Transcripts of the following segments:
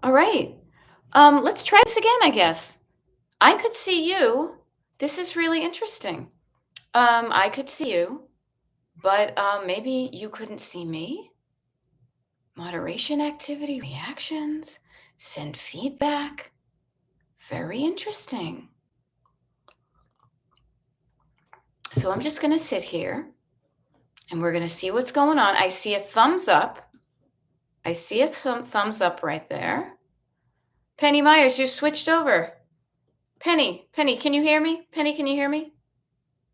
All right. Let's try this again, I guess. I could see you. This is really interesting. I could see you, but maybe you couldn't see me. Moderation activity, reactions, send feedback. Very interesting. So I'm just going to sit here and we're going to see what's going on. I see a thumbs up. I see a thumbs up right there. Penny Myers, you switched over. Penny, can you hear me? Penny, can you hear me?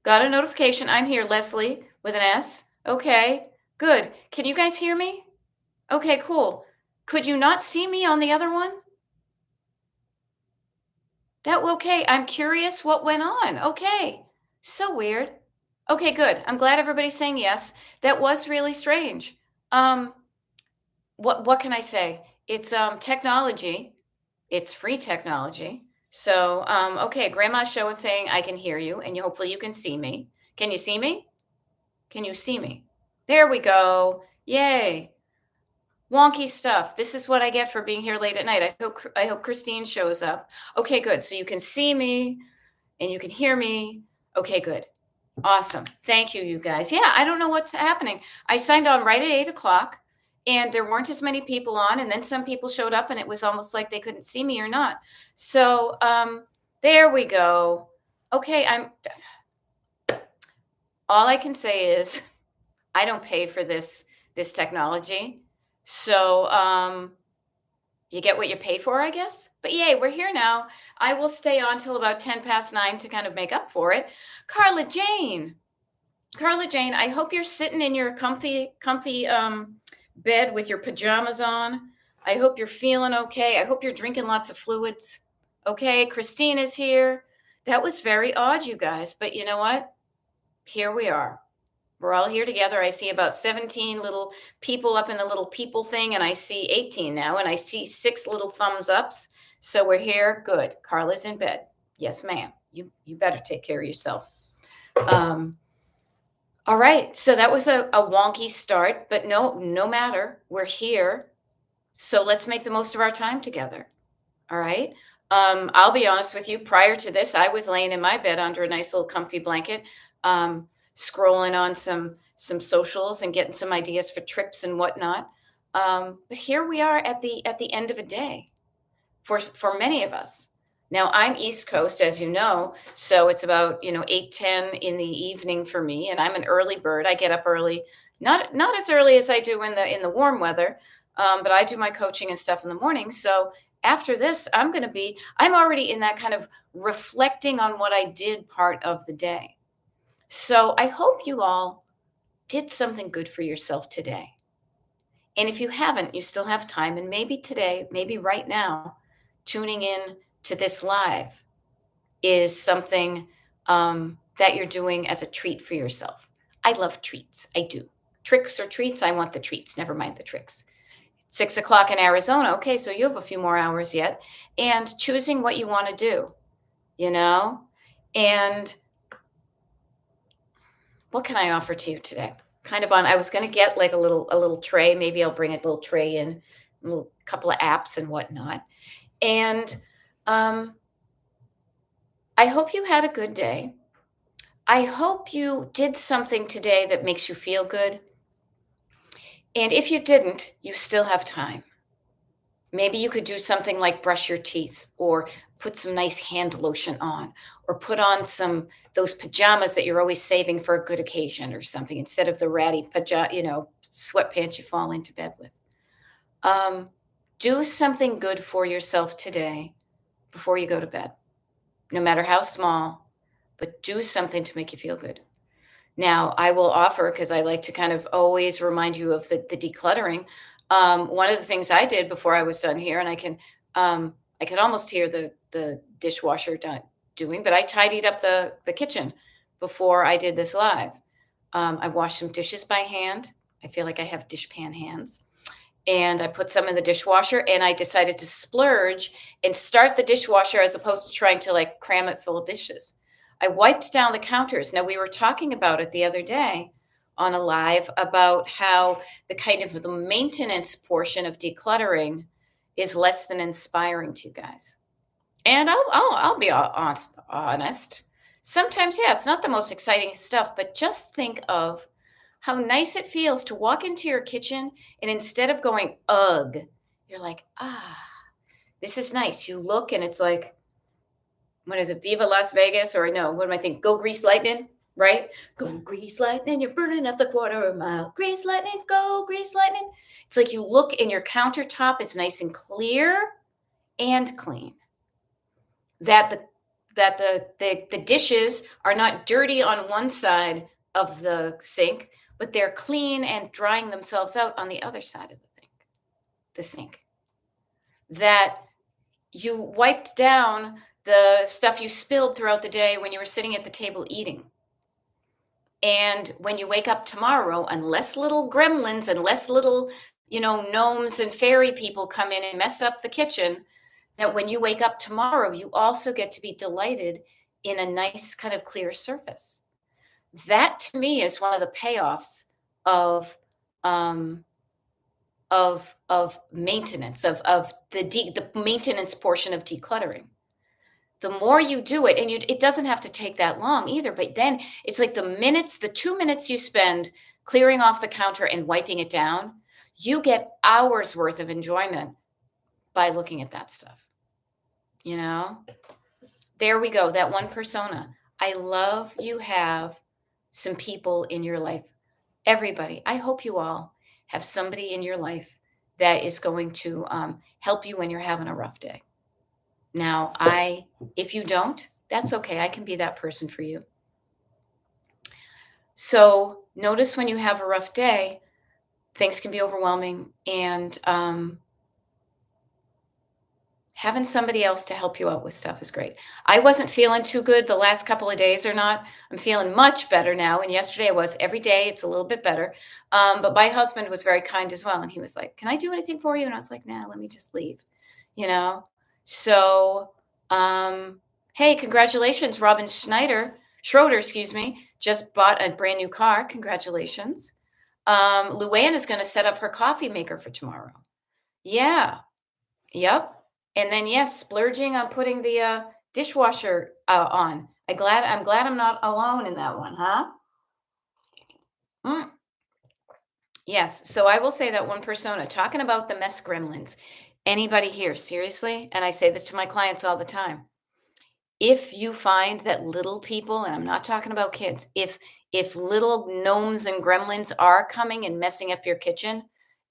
Got a notification. I'm here, Leslie, with an S. Okay, good. Can you guys hear me? Okay, cool. Could you not see me on the other one? Okay. I'm curious what went on. Okay. So weird. Okay, good. I'm glad everybody's saying yes. That was really strange. Um, what can I say? It's technology. It's free technology. So, okay, Grandma's show is saying I can hear you, and hopefully you can see me. Can you see me? Can you see me? There we go. Yay. Wonky stuff. This is what I get for being here late at night. I hope Christine shows up. Okay, good. So you can see me and you can hear me. Okay, good. Awesome. Thank you, you guys. Yeah, I don't know what's happening. I signed on right at 8 o'clock and there weren't as many people on, and then some people showed up and it was almost like they couldn't see me or not. So there we go. Okay, all I can say is I don't pay for this technology. So you get what you pay for, I guess. But yay, we're here now. I will stay on till about 10 past 9 to kind of make up for it. Carla Jane. Carla Jane, I hope you're sitting in your comfy bed with your pajamas on. I hope you're feeling okay. I hope you're drinking lots of fluids. Okay, Christine is here. That was very odd, you guys, but you know what? Here we are. We're all here together. I see about 17 little people up in the little people thing, and I see 18 now, and I see 6 little thumbs ups. So we're here. Good. Carla's in bed. Yes, ma'am. You better take care of yourself. All right. So that was a wonky start, but no matter. We're here. So let's make the most of our time together. All right. I'll be honest with you. Prior to this, I was laying in my bed under a nice little comfy blanket, scrolling on some socials and getting some ideas for trips and whatnot. But here we are at the end of a day for many of us. Now I'm East Coast, as you know, so it's about 8:10 in the evening for me, and I'm an early bird. I get up early, not as early as I do in the warm weather, but I do my coaching and stuff in the morning. So after this, I'm already in that kind of reflecting on what I did part of the day. So I hope you all did something good for yourself today. And if you haven't, you still have time. And maybe today, maybe right now, tuning in to this live is something that you're doing as a treat for yourself. I love treats. I do. Tricks or treats? I want the treats. Never mind the tricks. 6 o'clock in Arizona. Okay, so you have a few more hours yet. And choosing what you want to do, you know? And what can I offer to you today? I was going to get like a little tray. Maybe I'll bring a little tray in, a little couple of apps and whatnot. And I hope you had a good day. I hope you did something today that makes you feel good. And if you didn't, you still have time. Maybe you could do something like brush your teeth or put some nice hand lotion on or put on those pajamas that you're always saving for a good occasion or something instead of the ratty sweatpants you fall into bed with. Do something good for yourself today before you go to bed, no matter how small, but do something to make you feel good. Now, I will offer, because I like to kind of always remind you of the decluttering. One of the things I did before I was done here, and I can almost hear the dishwasher doing, but I tidied up the kitchen before I did this live. I washed some dishes by hand. I feel like I have dishpan hands. And I put some in the dishwasher, and I decided to splurge and start the dishwasher as opposed to trying to like cram it full of dishes. I wiped down the counters. Now, we were talking about it the other day on a live about how the kind of the maintenance portion of decluttering is less than inspiring to you guys. And I'll be honest. Sometimes, yeah, it's not the most exciting stuff, but just think of how nice it feels to walk into your kitchen and instead of going, ugh, you're like, ah, this is nice. You look and it's like, what is it? Viva Las Vegas, or no, what am I thinking? Go Grease Lightning, right? Go Grease Lightning, you're burning up the quarter mile. Grease Lightning, go Grease Lightning. It's like you look and your countertop is nice and clear and clean. That the dishes are not dirty on one side of the sink, but they're clean and drying themselves out on the other side of the sink. That you wiped down the stuff you spilled throughout the day when you were sitting at the table eating. And when you wake up tomorrow, unless little gremlins, unless little, gnomes and fairy people come in and mess up the kitchen, that when you wake up tomorrow, you also get to be delighted in a nice kind of clear surface. That to me is one of the payoffs of um, maintenance, of the maintenance portion of decluttering. The more you do it, and it doesn't have to take that long either, but then it's like the 2 minutes you spend clearing off the counter and wiping it down, you get hours worth of enjoyment by looking at that stuff. There we go, that one persona. I love you have some people in your life. Everybody, I hope you all have somebody in your life that is going to help you when you're having a rough day. Now, if you don't, that's okay. I can be that person for you. So notice when you have a rough day, things can be overwhelming, and having somebody else to help you out with stuff is great. I wasn't feeling too good the last couple of days or not. I'm feeling much better now. And yesterday I was. Every day it's a little bit better. But my husband was very kind as well. And he was like, can I do anything for you? And I was like, nah, let me just leave, So, hey, congratulations. Robin Schroeder, excuse me, just bought a brand new car. Congratulations. Luann is going to set up her coffee maker for tomorrow. Yeah. Yep. And then, yes, splurging on putting the dishwasher on. I'm glad I'm not alone in that one, huh? Mm. Yes. So I will say that one persona, talking about the mess gremlins. Anybody here, seriously? And I say this to my clients all the time. If you find that little people, and I'm not talking about kids, if little gnomes and gremlins are coming and messing up your kitchen,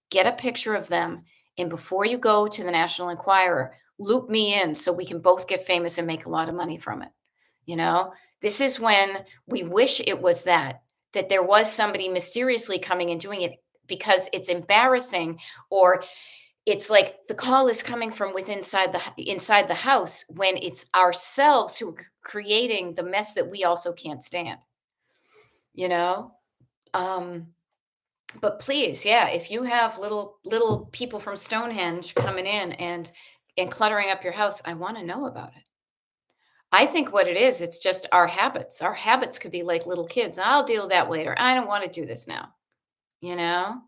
get a picture of them. And before you go to the National Enquirer, loop me in so we can both get famous and make a lot of money from it. This is when we wish it was that there was somebody mysteriously coming and doing it, because it's embarrassing, or it's like the call is coming from inside the house, when it's ourselves who are creating the mess that we also can't stand. you know um but please, yeah, if you have little people from Stonehenge coming in and cluttering up your house, I want to know about it. I think what it is, it's just our habits could be like little kids. I'll deal with that later, I don't want to do this now. you know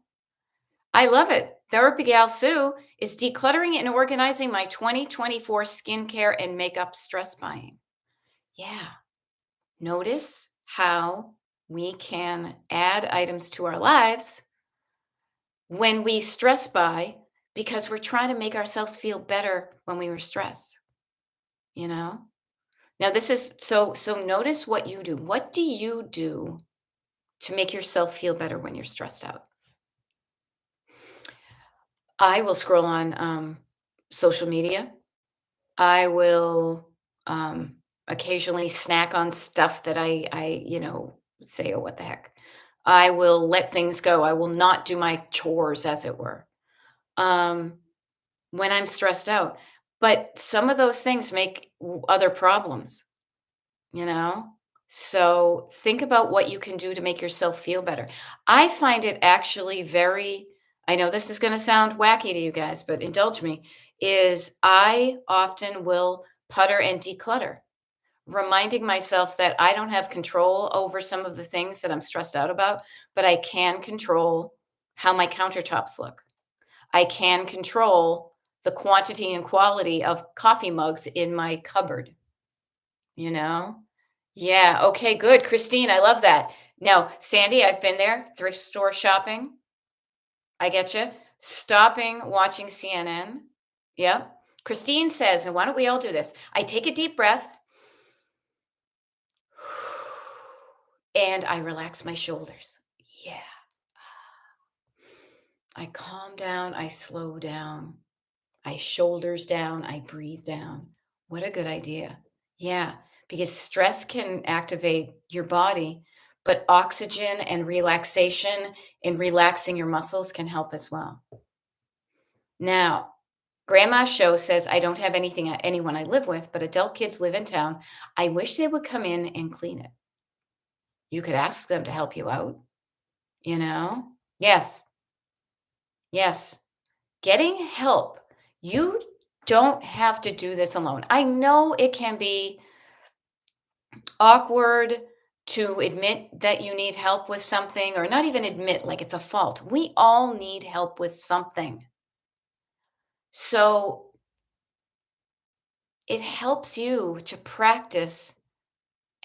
I love it. Therapy Gal Sue is decluttering and organizing my 2024 skincare and makeup stress buying. Yeah. Notice how we can add items to our lives when we stress buy, because we're trying to make ourselves feel better when we were stressed. You know? Now this is so notice what you do. What do you do to make yourself feel better when you're stressed out? I will scroll on social media. I will occasionally snack on stuff that I say, oh, what the heck. I will let things go. I will not do my chores, as it were, um, when I'm stressed out. But some of those things make other problems, you know? So think about what you can do to make yourself feel better. I find it actually I know this is going to sound wacky to you guys, but indulge me, is I often will putter and declutter, reminding myself that I don't have control over some of the things that I'm stressed out about, but I can control how my countertops look. I can control the quantity and quality of coffee mugs in my cupboard, you know? Yeah, okay, good. Christine, I love that. Now, Sandy, I've been there, thrift store shopping. I get you. Stopping watching CNN. Yep. Christine says, and why don't we all do this? I take a deep breath and I relax my shoulders. Yeah. I calm down, I slow down, I shoulders down, I breathe down. What a good idea. Yeah, because stress can activate your body, but oxygen and relaxation and relaxing your muscles can help as well. Now, Grandma Show says, I don't have anyone I live with, but adult kids live in town. I wish they would come in and clean it. You could ask them to help you out, you know? Yes, yes. Getting help. You don't have to do this alone. I know it can be awkward to admit that you need help with something, or not even admit like it's a fault. We all need help with something. So it helps you to practice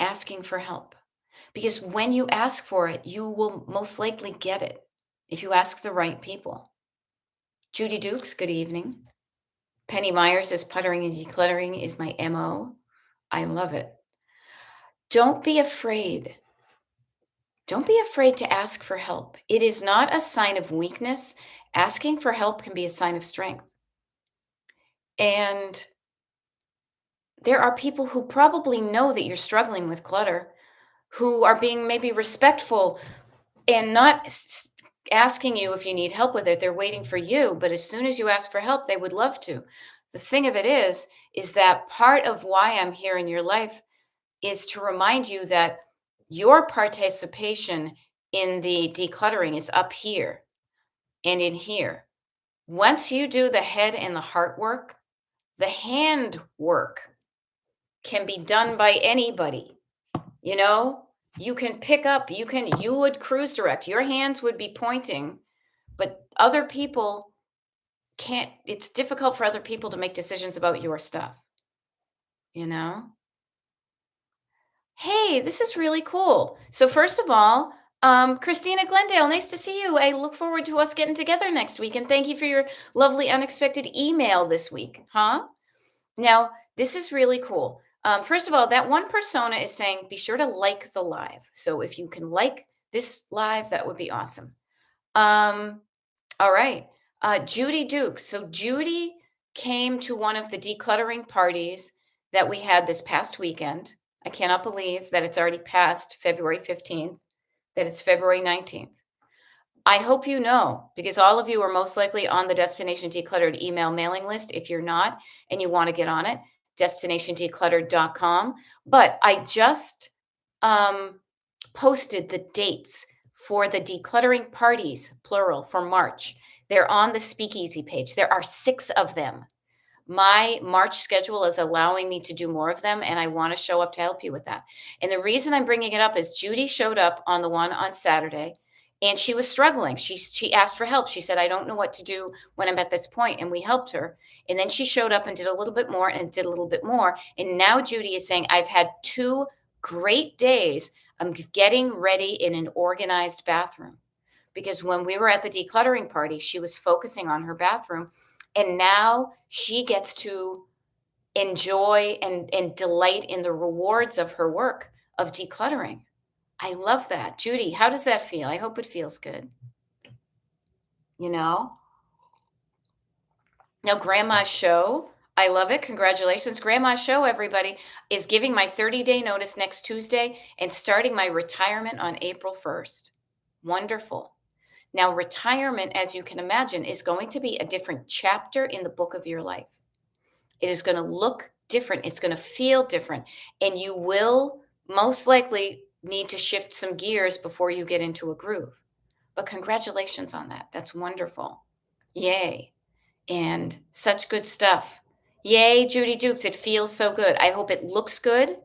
asking for help, because when you ask for it, you will most likely get it if you ask the right people. Judy Dukes, good evening. Penny Myers says puttering and decluttering is my MO. I love it. Don't be afraid. Don't be afraid to ask for help. It is not a sign of weakness. Asking for help can be a sign of strength. And there are people who probably know that you're struggling with clutter, who are being maybe respectful and not asking you if you need help with it. They're waiting for you, but as soon as you ask for help, they would love to. The thing of it is that part of why I'm here in your life is to remind you that your participation in the decluttering is up here and in here. Once you do the head and the heart work, the hand work can be done by anybody. You know, you can pick up, you would cruise direct, your hands would be pointing, but other people can't, it's difficult for other people to make decisions about your stuff, you know? Hey, this is really cool. So first of all, Christina Glendale, nice to see you. I look forward to us getting together next week. And thank you for your lovely unexpected email this week. Huh? Now, this is really cool. First of all, that one persona is saying, be sure to like the live. So if you can like this live, that would be awesome. All right. Judy Duke. So Judy came to one of the decluttering parties that we had this past weekend. I cannot believe that it's already past February 15th, that it's February 19th. I hope you know, because all of you are most likely on the Destination Decluttered email mailing list. If you're not and you want to get on it, destinationdecluttered.com. But I just posted the dates for the decluttering parties, plural, for March. They're on the speakeasy page. There are 6 of them. My March schedule is allowing me to do more of them, and I want to show up to help you with that. And the reason I'm bringing it up is Judy showed up on the one on Saturday, and she was struggling. She asked for help. She said, I don't know what to do when I'm at this point, and we helped her. And then she showed up and did a little bit more and did a little bit more. And now Judy is saying, I've had 2 great days. I'm getting ready in an organized bathroom. Because when we were at the decluttering party, she was focusing on her bathroom. And now she gets to enjoy and delight in the rewards of her work of decluttering. I love that. Judy, how does that feel? I hope it feels good. You know? Now, Grandma's Show, I love it. Congratulations. Grandma's Show, everybody, is giving my 30-day notice next Tuesday and starting my retirement on April 1st. Wonderful. Now, retirement, as you can imagine, is going to be a different chapter in the book of your life. It is going to look different. It's going to feel different. And you will most likely need to shift some gears before you get into a groove. But congratulations on that. That's wonderful. Yay. And such good stuff. Yay, Judy Dukes. It feels so good. I hope it looks good.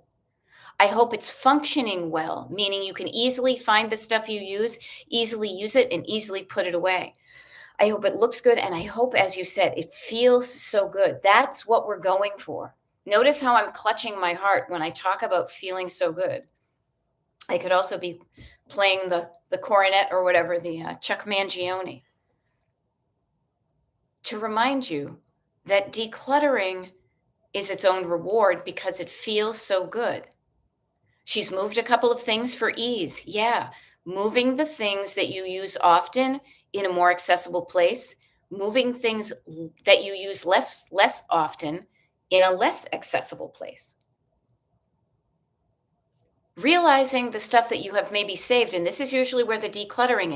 I hope it's functioning well, meaning you can easily find the stuff you use, easily use it, and easily put it away. I hope it looks good, and I hope, as you said, it feels so good. That's what we're going for. Notice how I'm clutching my heart when I talk about feeling so good. I could also be playing the cornet or whatever, the Chuck Mangione, to remind you that decluttering is its own reward because it feels so good. She's moved a couple of things for ease. Yeah. Moving the things that you use often in a more accessible place, moving things that you use less often in a less accessible place. Realizing the stuff that you have maybe saved, and this is usually where the decluttering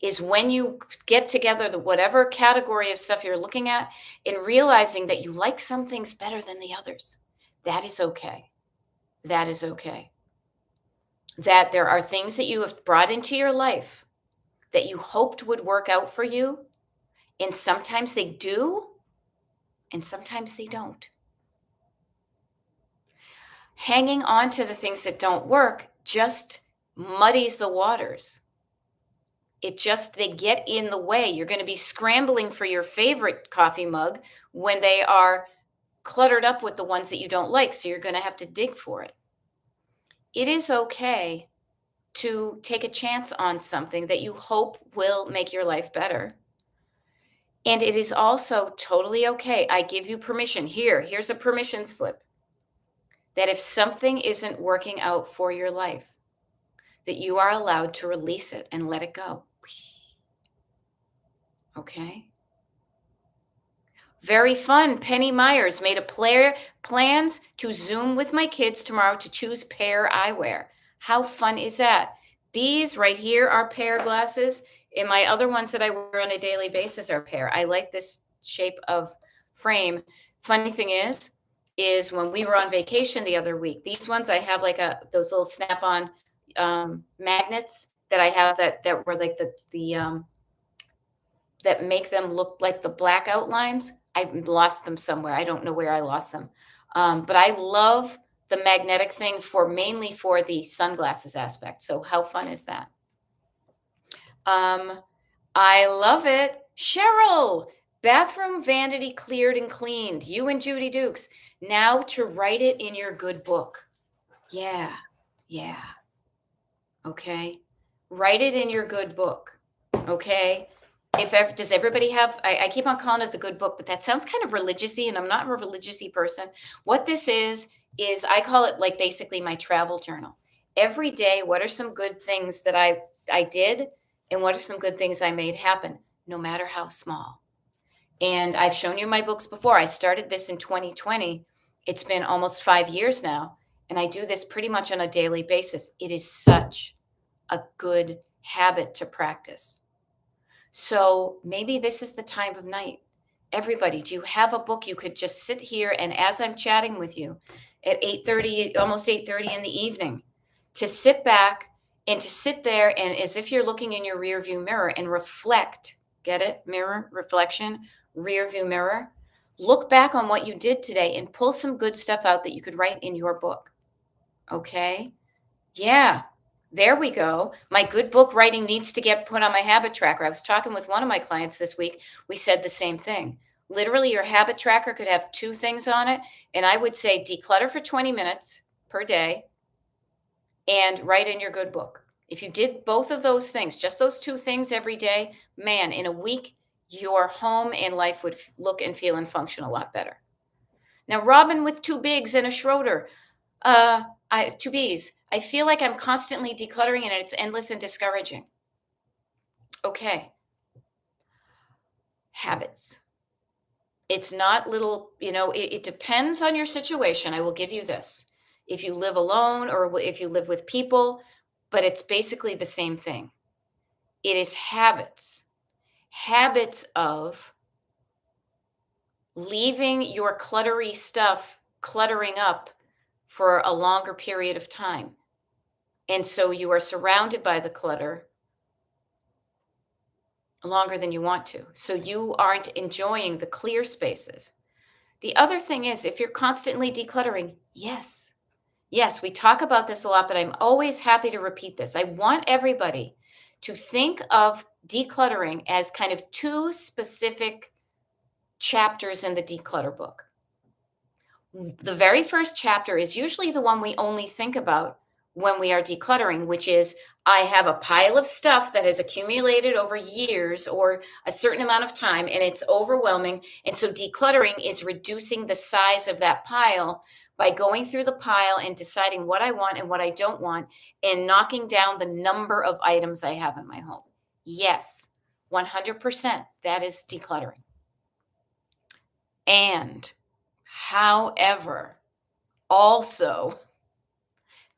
is when you get together the whatever category of stuff you're looking at and realizing that you like some things better than the others. That is okay. That is okay. That there are things that you have brought into your life that you hoped would work out for you, and sometimes they do, and sometimes they don't. Hanging on to the things that don't work just muddies the waters. They get in the way. You're going to be scrambling for your favorite coffee mug when they are cluttered up with the ones that you don't like, so you're going to have to dig for it. It is okay to take a chance on something that you hope will make your life better. And it is also totally okay. I give you permission. Here's a permission slip that if something isn't working out for your life, that you are allowed to release it and let it go. Okay? Very fun. Penny Myers made plans to Zoom with my kids tomorrow to choose pair eyewear. How fun is that? These right here are pair glasses, and my other ones that I wear on a daily basis are pair. I like this shape of frame. Funny thing is when we were on vacation the other week, these ones I have like those little snap-on magnets that I have that were like the that make them look like the black outlines. I lost them somewhere. I don't know where I lost them. But I love the magnetic thing mainly for the sunglasses aspect. So how fun is that? I love it. Cheryl, bathroom vanity cleared and cleaned. You and Judy Dukes. Now to write it in your good book. Yeah. Yeah. Okay. Write it in your good book. Okay. Does everybody have, I keep on calling it the good book, but that sounds kind of religious-y, and I'm not a religious-y person. What this is I call it like basically my travel journal. Every day, what are some good things that I did, and what are some good things I made happen, no matter how small. And I've shown you my books before. I started this in 2020. It's been almost 5 years now, and I do this pretty much on a daily basis. It is such a good habit to practice. So maybe this is the time of night. Everybody, do you have a book you could just sit here and as I'm chatting with you at 8:30, almost 8:30 in the evening, to sit back and to sit there and as if you're looking in your rear view mirror and reflect. Get it? Mirror, reflection, rear view mirror. Look back on what you did today and pull some good stuff out that you could write in your book. Okay? Yeah. There we go. My good book writing needs to get put on my habit tracker. I was talking with one of my clients this week. We said the same thing. Literally, your habit tracker could have two things on it. And I would say declutter for 20 minutes per day and write in your good book. If you did both of those things, just those two things every day, man, in a week, your home and life would look and feel and function a lot better. Now, Robin with two bigs and a Schroeder. Two B's. I feel like I'm constantly decluttering and it's endless and discouraging. Okay. Habits. It's not little, it depends on your situation. I will give you this. If you live alone or if you live with people, but it's basically the same thing. It is habits. Habits of leaving your cluttery stuff cluttering up for a longer period of time. And so you are surrounded by the clutter longer than you want to. So you aren't enjoying the clear spaces. The other thing is, if you're constantly decluttering, yes, we talk about this a lot, but I'm always happy to repeat this. I want everybody to think of decluttering as kind of two specific chapters in the declutter book. The very first chapter is usually the one we only think about when we are decluttering, which is I have a pile of stuff that has accumulated over years or a certain amount of time and it's overwhelming. And so decluttering is reducing the size of that pile by going through the pile and deciding what I want and what I don't want and knocking down the number of items I have in my home. Yes, 100%. That is decluttering. And however, also,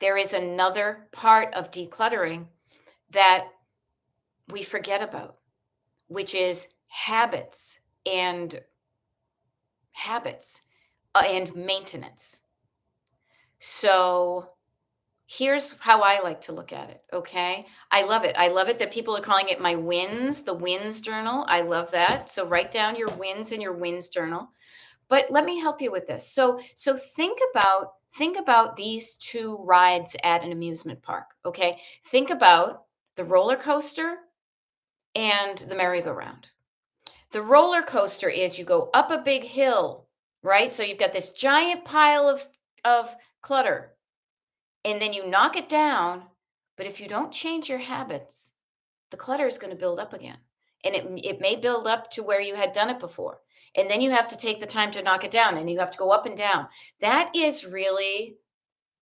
there is another part of decluttering that we forget about, which is and habits and maintenance. So here's how I like to look at it. Okay. I love it. I love it that people are calling it my wins, the wins journal. I love that. So write down your wins in your wins journal. But let me help you with this. So think about these two rides at an amusement park, okay? Think about the roller coaster and the merry-go-round. The roller coaster is you go up a big hill, right? So you've got this giant pile of clutter, and then you knock it down, but if you don't change your habits, the clutter is going to build up again. And it may build up to where you had done it before. And then you have to take the time to knock it down and you have to go up and down. That is really,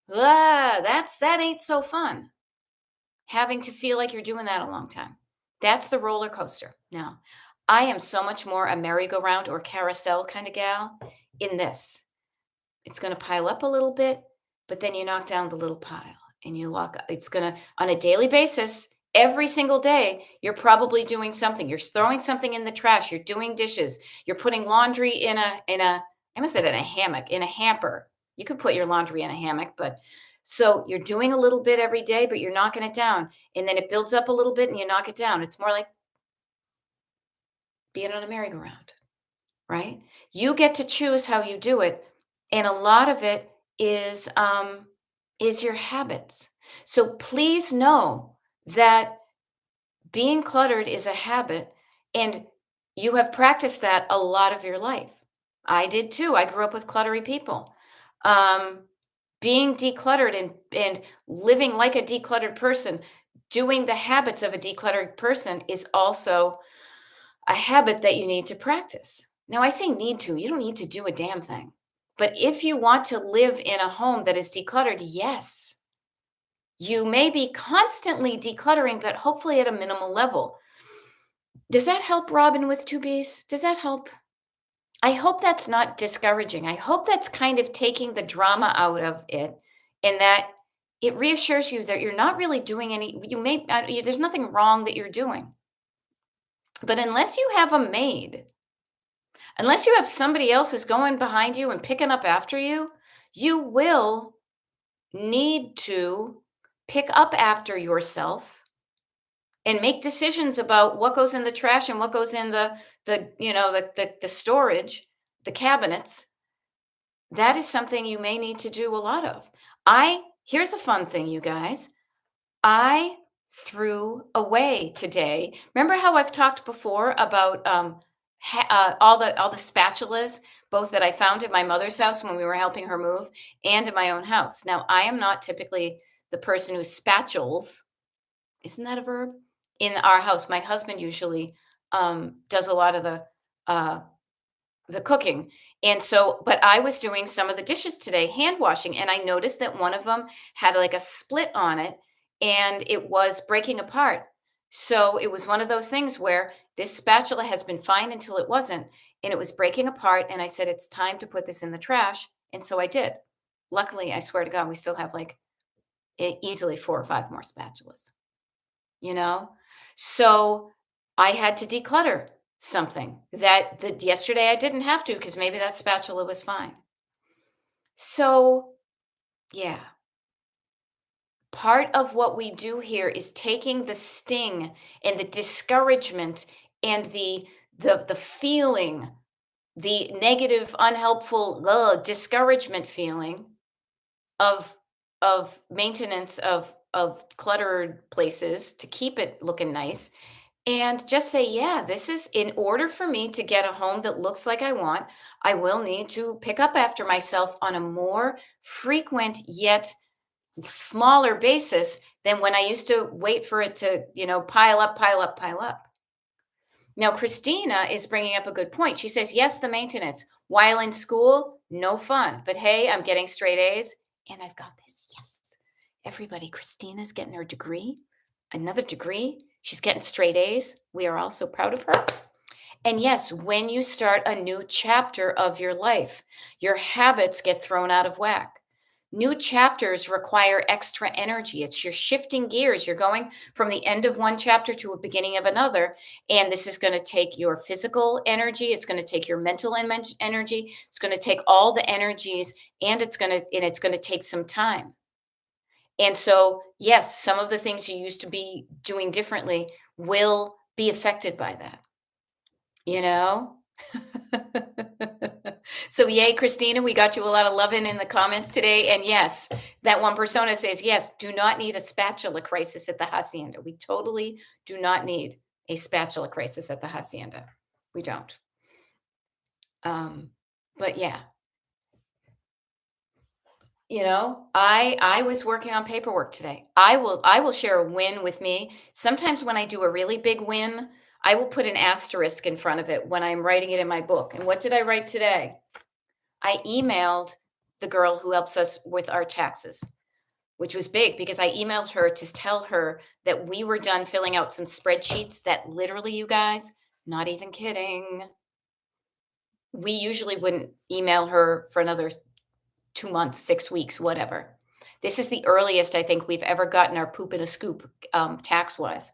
that ain't so fun. Having to feel like you're doing that a long time. That's the roller coaster. Now, I am so much more a merry-go-round or carousel kind of gal in this. It's going to pile up a little bit, but then you knock down the little pile and you walk. It's going to, on a daily basis, every single day, you're probably doing something. You're throwing something in the trash. You're doing dishes. You're putting laundry I almost said in a hammock, in a hamper. You could put your laundry in a hammock, but so you're doing a little bit every day, but you're knocking it down. And then it builds up a little bit and you knock it down. It's more like being on a merry-go-round, right? You get to choose how you do it. And a lot of it is your habits. So please know that being cluttered is a habit, and you have practiced that a lot of your life. I did too. I grew up with cluttery people. Um, being decluttered and living like a decluttered person, doing the habits of a decluttered person is also a habit that you need to practice. Now, I say need to, you don't need to do a damn thing. But if you want to live in a home that is decluttered, yes, you may be constantly decluttering, but hopefully at a minimal level. Does that help, Robin with two B's? Does that help? I hope that's not discouraging. I hope that's kind of taking the drama out of it and that it reassures you that you're not really doing there's nothing wrong that you're doing. But unless you have a maid, unless you have somebody else who's going behind you and picking up after you, you will need to pick up after yourself and make decisions about what goes in the trash and what goes in the storage, the cabinets. That is something you may need to do a lot of. Here's a fun thing, you guys. I threw away today. Remember how I've talked before about all the spatulas, both that I found at my mother's house when we were helping her move, and in my own house. Now, I am not typically the person who spatules. Isn't that a verb? In our house, my husband usually does a lot of uh, the cooking. And so, but I was doing some of the dishes today, hand washing, and I noticed that one of them had like a split on it and it was breaking apart. So it was one of those things where this spatula has been fine until it wasn't, and it was breaking apart. And I said, it's time to put this in the trash. And so I did. Luckily, I swear to God, we still have like easily 4 or 5 more spatulas, you know? So I had to declutter something that yesterday I didn't have to because maybe that spatula was fine. So, yeah, part of what we do here is taking the sting and the discouragement and the feeling, the negative, unhelpful, discouragement feeling of maintenance of cluttered places to keep it looking nice, and just say, yeah, this is in order for me to get a home that looks like I want, I will need to pick up after myself on a more frequent yet smaller basis than when I used to wait for it to, pile up, pile up, pile up. Now, Christina is bringing up a good point. She says, yes, the maintenance. While in school, no fun. But hey, I'm getting straight A's and I've got this. Yes. Everybody, Christina's getting her degree, another degree. She's getting straight A's. We are all so proud of her. And yes, when you start a new chapter of your life, your habits get thrown out of whack. New chapters require extra energy. It's you're shifting gears. You're going from the end of one chapter to a beginning of another. And this is going to take your physical energy. It's going to take your mental energy. It's going to take all the energies and it's going to take some time. And so, yes, some of the things you used to be doing differently will be affected by that, you know? So yay, Christina, we got you a lot of loving in the comments today. And yes, that one persona says, yes, do not need a spatula crisis at the hacienda. We totally do not need a spatula crisis at the hacienda. We don't. But yeah, I was working on paperwork today. I will share a win with me. Sometimes when I do a really big win, I will put an asterisk in front of it when I'm writing it in my book. And what did I write today? I emailed the girl who helps us with our taxes, which was big because I emailed her to tell her that we were done filling out some spreadsheets that literally, you guys, not even kidding. We usually wouldn't email her for another 2 months, 6 weeks, whatever. This is the earliest I think we've ever gotten our poop in a scoop, tax wise.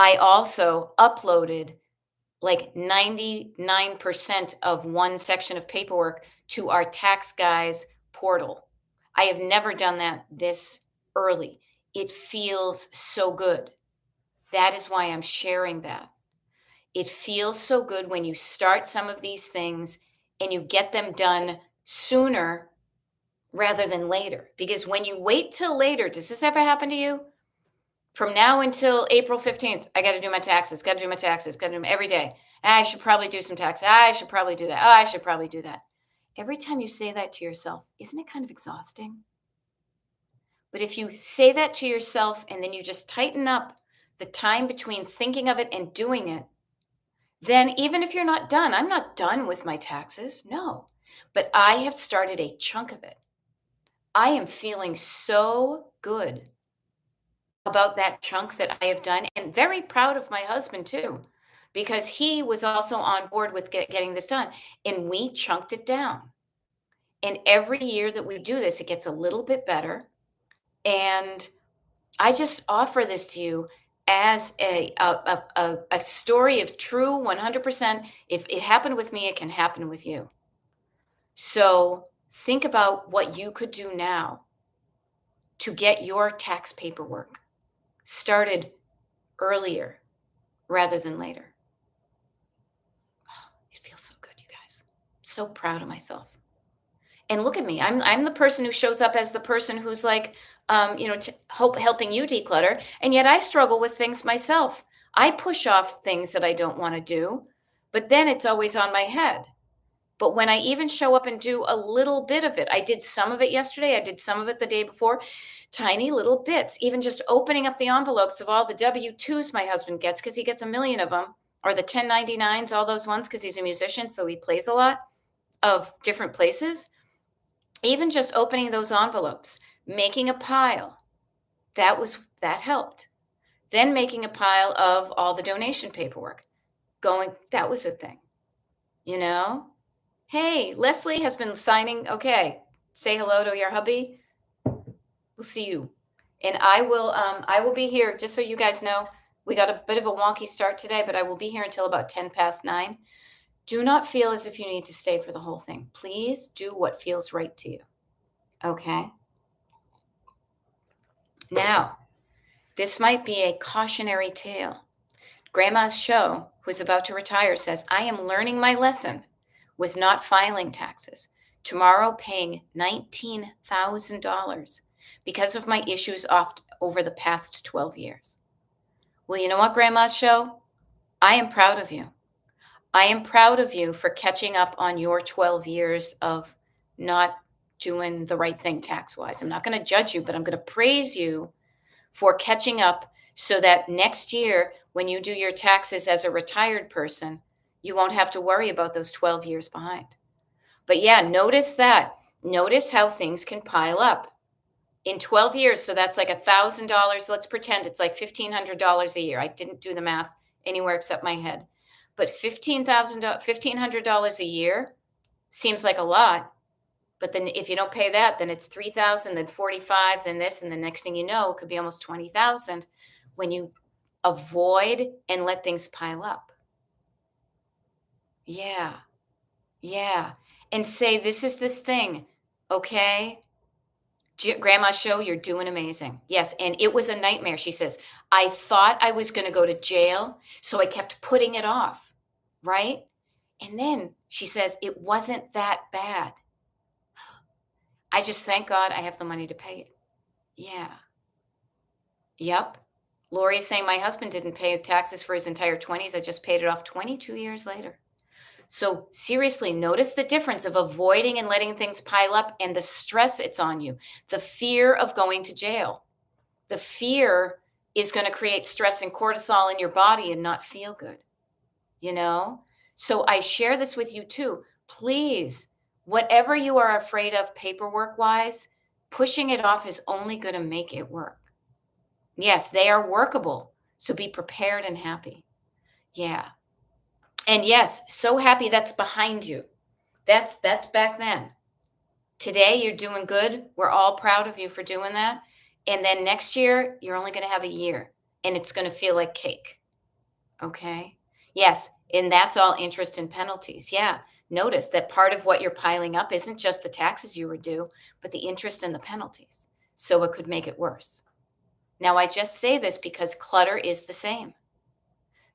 I also uploaded like 99% of one section of paperwork to our tax guys portal. I have never done that this early. It feels so good. That is why I'm sharing that. It feels so good when you start some of these things and you get them done sooner rather than later. Because when you wait till later, does this ever happen to you? From now until April 15th, I got to do my taxes, got to do my taxes, got to do them every day. I should probably do some taxes. I should probably do that. Oh, I should probably do that. Every time you say that to yourself, isn't it kind of exhausting? But if you say that to yourself and then you just tighten up the time between thinking of it and doing it, then even if you're not done, I'm not done with my taxes. No, but I have started a chunk of it. I am feeling so good about that chunk that I have done and very proud of my husband too, because he was also on board with getting this done and we chunked it down. And every year that we do this, it gets a little bit better. And I just offer this to you as a story of true 100%. If it happened with me, it can happen with you. So think about what you could do now to get your tax paperwork started earlier rather than later. Oh, it feels so good, you guys. So proud of myself. And look at me. I'm the person who shows up as the person who's like, helping you declutter. And yet I struggle with things myself. I push off things that I don't want to do, but then it's always on my head. But when I even show up and do a little bit of it, I did some of it yesterday. I did some of it the day before, tiny little bits, even just opening up the envelopes of all the W-2s my husband gets because he gets a million of them, or the 1099s, all those ones because he's a musician, so he plays a lot of different places. Even just opening those envelopes, making a pile, that helped. Then making a pile of all the donation paperwork, that was a thing, you know? Hey, Leslie has been signing. Okay, say hello to your hubby. We'll see you. And I will be here, just so you guys know, we got a bit of a wonky start today, but I will be here until about 10 past 9. Do not feel as if you need to stay for the whole thing. Please do what feels right to you. Okay? Now, this might be a cautionary tale. Grandma's show, who's about to retire, says, I am learning my lesson with not filing taxes. Tomorrow, paying $19,000 because of my issues oft over the past 12 years. Well, you know what, Grandma Show? I am proud of you. I am proud of you for catching up on your 12 years of not doing the right thing tax wise. I'm not going to judge you, but I'm going to praise you for catching up so that next year, when you do your taxes as a retired person, you won't have to worry about those 12 years behind. But yeah, notice that. Notice how things can pile up in 12 years. So that's like $1,000. Let's pretend it's like $1,500 a year. I didn't do the math anywhere except my head. But $1,500 a year seems like a lot. But then if you don't pay that, then it's 3,000, then 45, then this, and the next thing you know, it could be almost 20,000 when you avoid and let things pile up. Yeah. Yeah. And say, this is this thing. Okay. Grandma Show, you're doing amazing. Yes. And it was a nightmare. She says, I thought I was going to go to jail. So I kept putting it off. Right. And then she says, it wasn't that bad. I just thank God I have the money to pay it. Yeah. Yep. Lori is saying my husband didn't pay taxes for his entire 20s. I just paid it off 22 years later. So seriously, notice the difference of avoiding and letting things pile up and the stress it's on you. The fear of going to jail. The fear is going to create stress and cortisol in your body and not feel good, you know? So I share this with you too. Please, whatever you are afraid of paperwork wise, pushing it off is only going to make it work. Yes, they are workable. So be prepared and happy. Yeah. And yes, so happy that's behind you. That's back then. Today you're doing good. We're all proud of you for doing that. And then next year you're only going to have a year and it's going to feel like cake. Okay? Yes, and that's all interest and penalties. Yeah. Notice that part of what you're piling up isn't just the taxes you were due, but the interest and the penalties. So it could make it worse. Now I just say this because clutter is the same.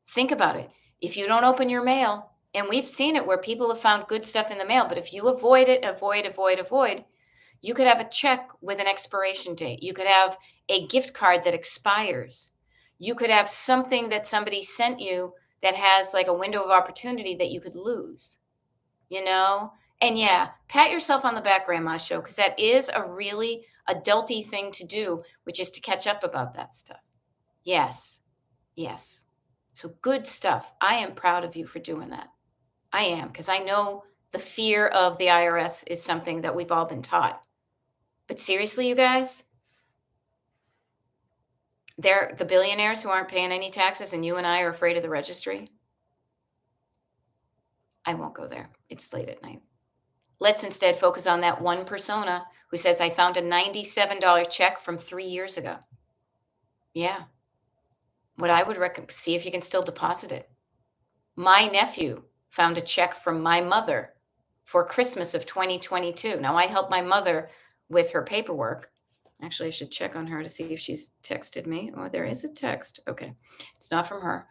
Think about it. If you don't open your mail, and we've seen it where people have found good stuff in the mail, but if you avoid it, avoid, you could have a check with an expiration date. You could have a gift card that expires. You could have something that somebody sent you that has like a window of opportunity that you could lose, you know? And yeah, pat yourself on the back, Grandma Show, because that is a really adulty thing to do, which is to catch up about that stuff. Yes. Yes. So good stuff. I am proud of you for doing that. I am, because I know the fear of the IRS is something that we've all been taught. But seriously, you guys, they're the billionaires who aren't paying any taxes, and you and I are afraid of the registry. I won't go there. It's late at night. Let's instead focus on that one persona who says, I found a $97 check from 3 years ago. Yeah. What I would recommend, see if you can still deposit it. My nephew found a check from my mother for Christmas of 2022. Now, I helped my mother with her paperwork. Actually, I should check on her to see if she's texted me. Oh, there is a text. Okay. It's not from her.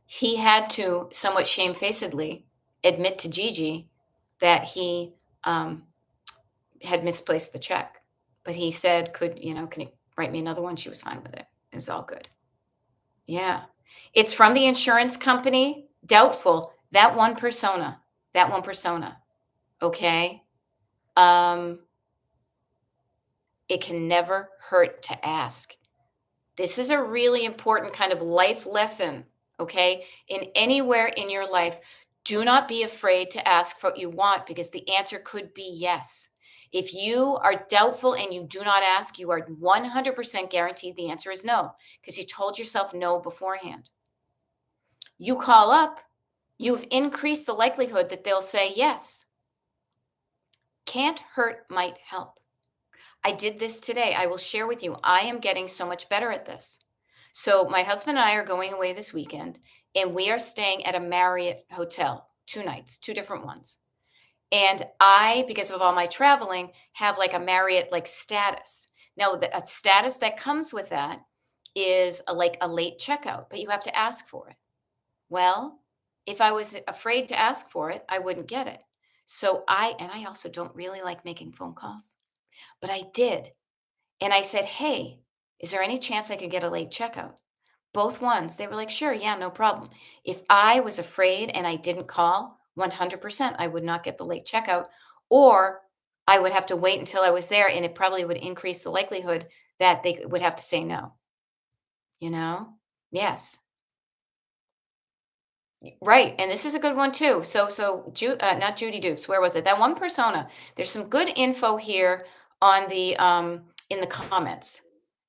He had to somewhat shamefacedly admit to Gigi that he had misplaced the check. But he said, can you write me another one? She was fine with it. It was all good. Yeah. It's from the insurance company. Doubtful. That one persona. Okay. It can never hurt to ask. This is a really important kind of life lesson. Okay. In anywhere in your life, do not be afraid to ask for what you want because the answer could be yes. If you are doubtful and you do not ask, you are 100% guaranteed the answer is no because you told yourself no beforehand. You call up, you've increased the likelihood that they'll say yes. Can't hurt, might help. I did this today. I will share with you. I am getting so much better at this. So my husband and I are going away this weekend, and we are staying at a Marriott hotel, 2 nights, 2 different ones. And I, because of all my traveling, have like a Marriott like status. Now, a status that comes with that is like a late checkout, but you have to ask for it. Well, if I was afraid to ask for it, I wouldn't get it. So I also don't really like making phone calls. But I did. And I said, "Hey, is there any chance I could get a late checkout?" Both ones. They were like, "Sure, yeah, no problem." If I was afraid and I didn't call, 100% I would not get the late checkout, or I would have to wait until I was there, and it probably would increase the likelihood that they would have to say no, you know? Yes. Right, and this is a good one too. Not Judy Dukes, where was it? That one persona. There's some good info here on the in the comments,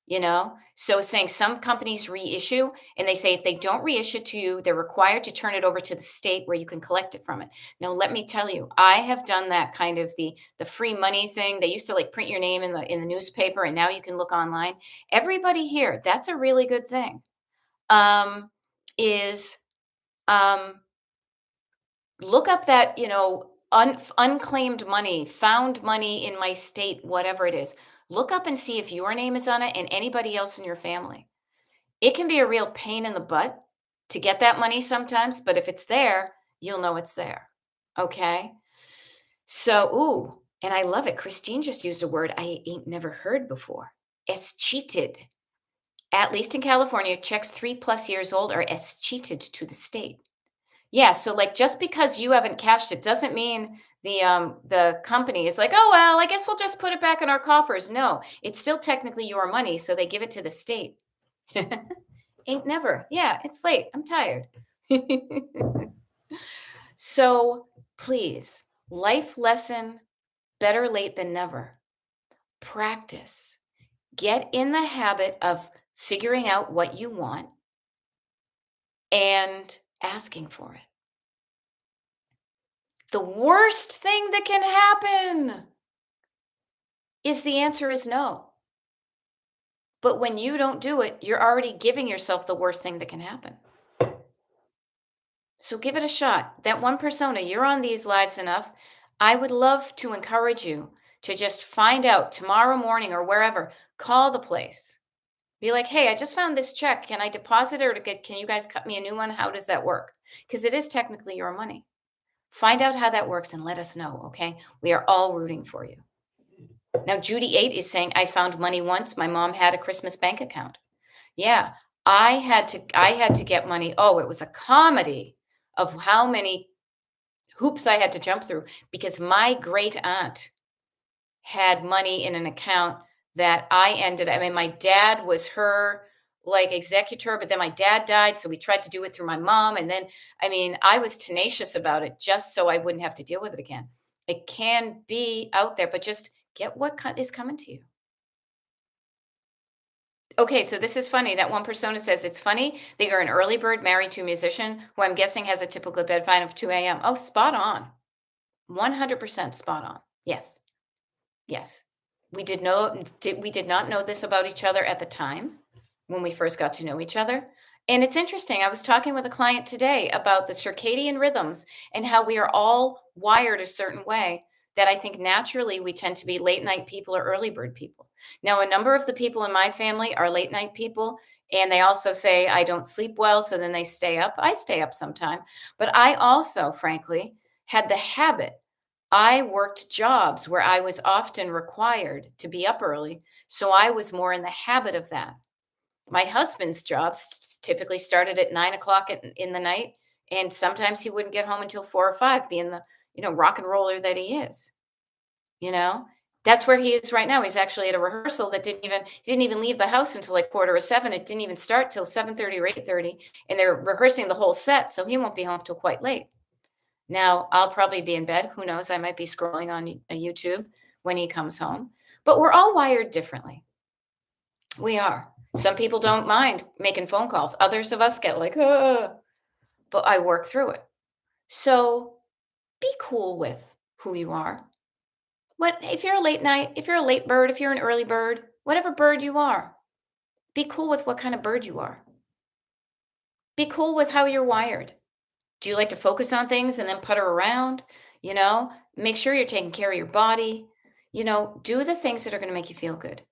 you know? So it's saying some companies reissue and they say if they don't reissue to you, they're required to turn it over to the state where you can collect it from it. Now, let me tell you, I have done that kind of the free money thing. They used to like print your name in the newspaper and now you can look online. Everybody here, that's a really good thing. Um is um look up that, unclaimed money, found money in my state, whatever it is. Look up and see if your name is on it and anybody else in your family. It can be a real pain in the butt to get that money sometimes, but if it's there, you'll know it's there. Okay? So, ooh, and I love it. Christine just used a word I ain't never heard before. Cheated. At least in California, checks 3+ years old are cheated to the state. Yeah, so, like, just because you haven't cashed it doesn't mean the company is like, "Oh, well, I guess we'll just put it back in our coffers." No, it's still technically your money, so they give it to the state. Ain't never. Yeah, it's late. I'm tired. So, please, life lesson, better late than never. Practice. Get in the habit of figuring out what you want and asking for it. The worst thing that can happen is the answer is no. But when you don't do it, you're already giving yourself the worst thing that can happen. So give it a shot. That one persona, you're on these lives enough. I would love to encourage you to just find out tomorrow morning or wherever, call the place. Be like, "Hey, I just found this check. Can I deposit it or can you guys cut me a new one? How does that work?" Because it is technically your money. Find out how that works and let us know, okay? We are all rooting for you. Now, Judy 8 is saying, "I found money once. My mom had a Christmas bank account." Yeah, I had to get money. Oh, it was a comedy of how many hoops I had to jump through because my great aunt had money in an account that I mean, my dad was her like executor, but then my dad died, so we tried to do it through my mom, and then I mean, I was tenacious about it just so I wouldn't have to deal with it again. It can be out there, but just get what is coming to you. Okay, so this is funny. That one persona says it's funny that you're an early bird married to a musician who I'm guessing has a typical bedtime of 2 a.m. Oh, spot on. 100% spot on. Yes. Yes. We did not know this about each other at the time when we first got to know each other. And it's interesting. I was talking with a client today about the circadian rhythms and how we are all wired a certain way that I think naturally we tend to be late night people or early bird people. Now, a number of the people in my family are late night people, and they also say I don't sleep well, so then they stay up. I stay up sometime, but I also, frankly, had the habit. I worked jobs where I was often required to be up early, so I was more in the habit of that. My husband's jobs typically started at 9 o'clock in the night, and sometimes he wouldn't get home until 4 or 5, being the rock and roller that he is. You know, that's where he is right now. He's actually at a rehearsal that didn't even leave the house until like 6:45. It didn't even start till 7:30 or 8:30, and they're rehearsing the whole set, so he won't be home till quite late. Now, I'll probably be in bed. Who knows? I might be scrolling on YouTube when he comes home. But we're all wired differently. We are. Some people don't mind making phone calls. Others of us get like, but I work through it. So be cool with who you are. What if you're a late night, if you're a late bird, if you're an early bird, whatever bird you are, be cool with what kind of bird you are. Be cool with how you're wired. Do you like to focus on things and then putter around? Make sure you're taking care of your body. Do the things that are going to make you feel good.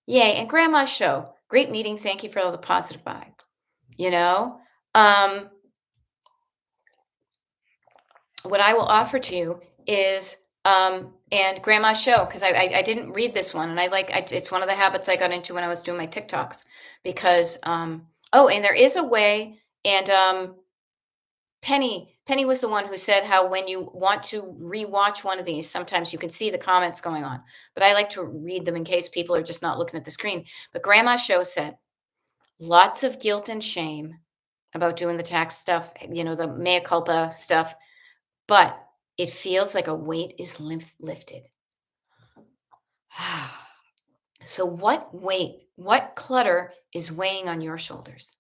Yay. And grandma's show. Great meeting. Thank you for all the positive vibe. You know, um, what I will offer to you is And Grandma's Show, because I didn't read this one, and it's one of the habits I got into when I was doing my TikToks because, oh, and there is a way, and Penny was the one who said how when you want to rewatch one of these, sometimes you can see the comments going on, but I like to read them in case people are just not looking at the screen. But Grandma's Show said lots of guilt and shame about doing the tax stuff, the mea culpa stuff, but it feels like a weight is lifted. So what clutter is weighing on your shoulders?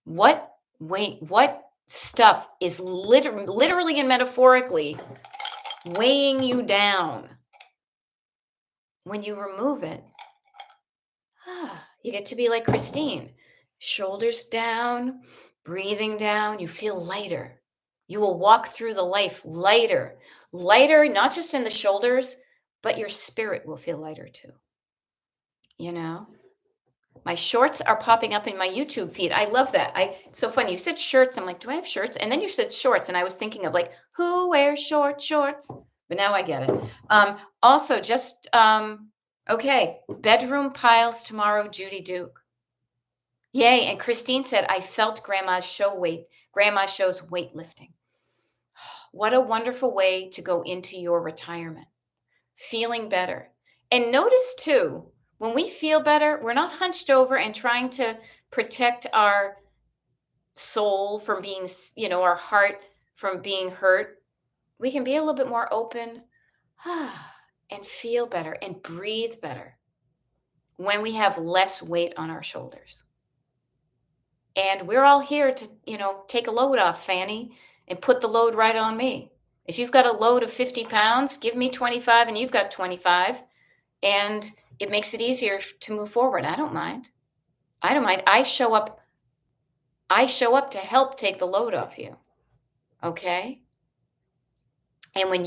What stuff is literally and metaphorically weighing you down? When you remove it, you get to be like Christine. Shoulders down, breathing down, you feel lighter. You will walk through the life lighter. Lighter, not just in the shoulders, but your spirit will feel lighter too. You know? My shorts are popping up in my YouTube feed. I love that. It's so funny. You said shirts. I'm like, do I have shirts? And then you said shorts, and I was thinking of like, who wears shorts? But now I get it. Also, just okay. Bedroom piles tomorrow. Judy Duke. Yay! And Christine said, I felt Grandma's show's weightlifting. What a wonderful way to go into your retirement, feeling better. And notice too, when we feel better, we're not hunched over and trying to protect our soul from being, our heart from being hurt. We can be a little bit more open and feel better and breathe better when we have less weight on our shoulders. And we're all here to, take a load off, Fanny, and put the load right on me. If you've got a load of 50 pounds, give me 25 and you've got 25. And it makes it easier to move forward. I don't mind. I don't mind. I show up to help take the load off you. Okay? And when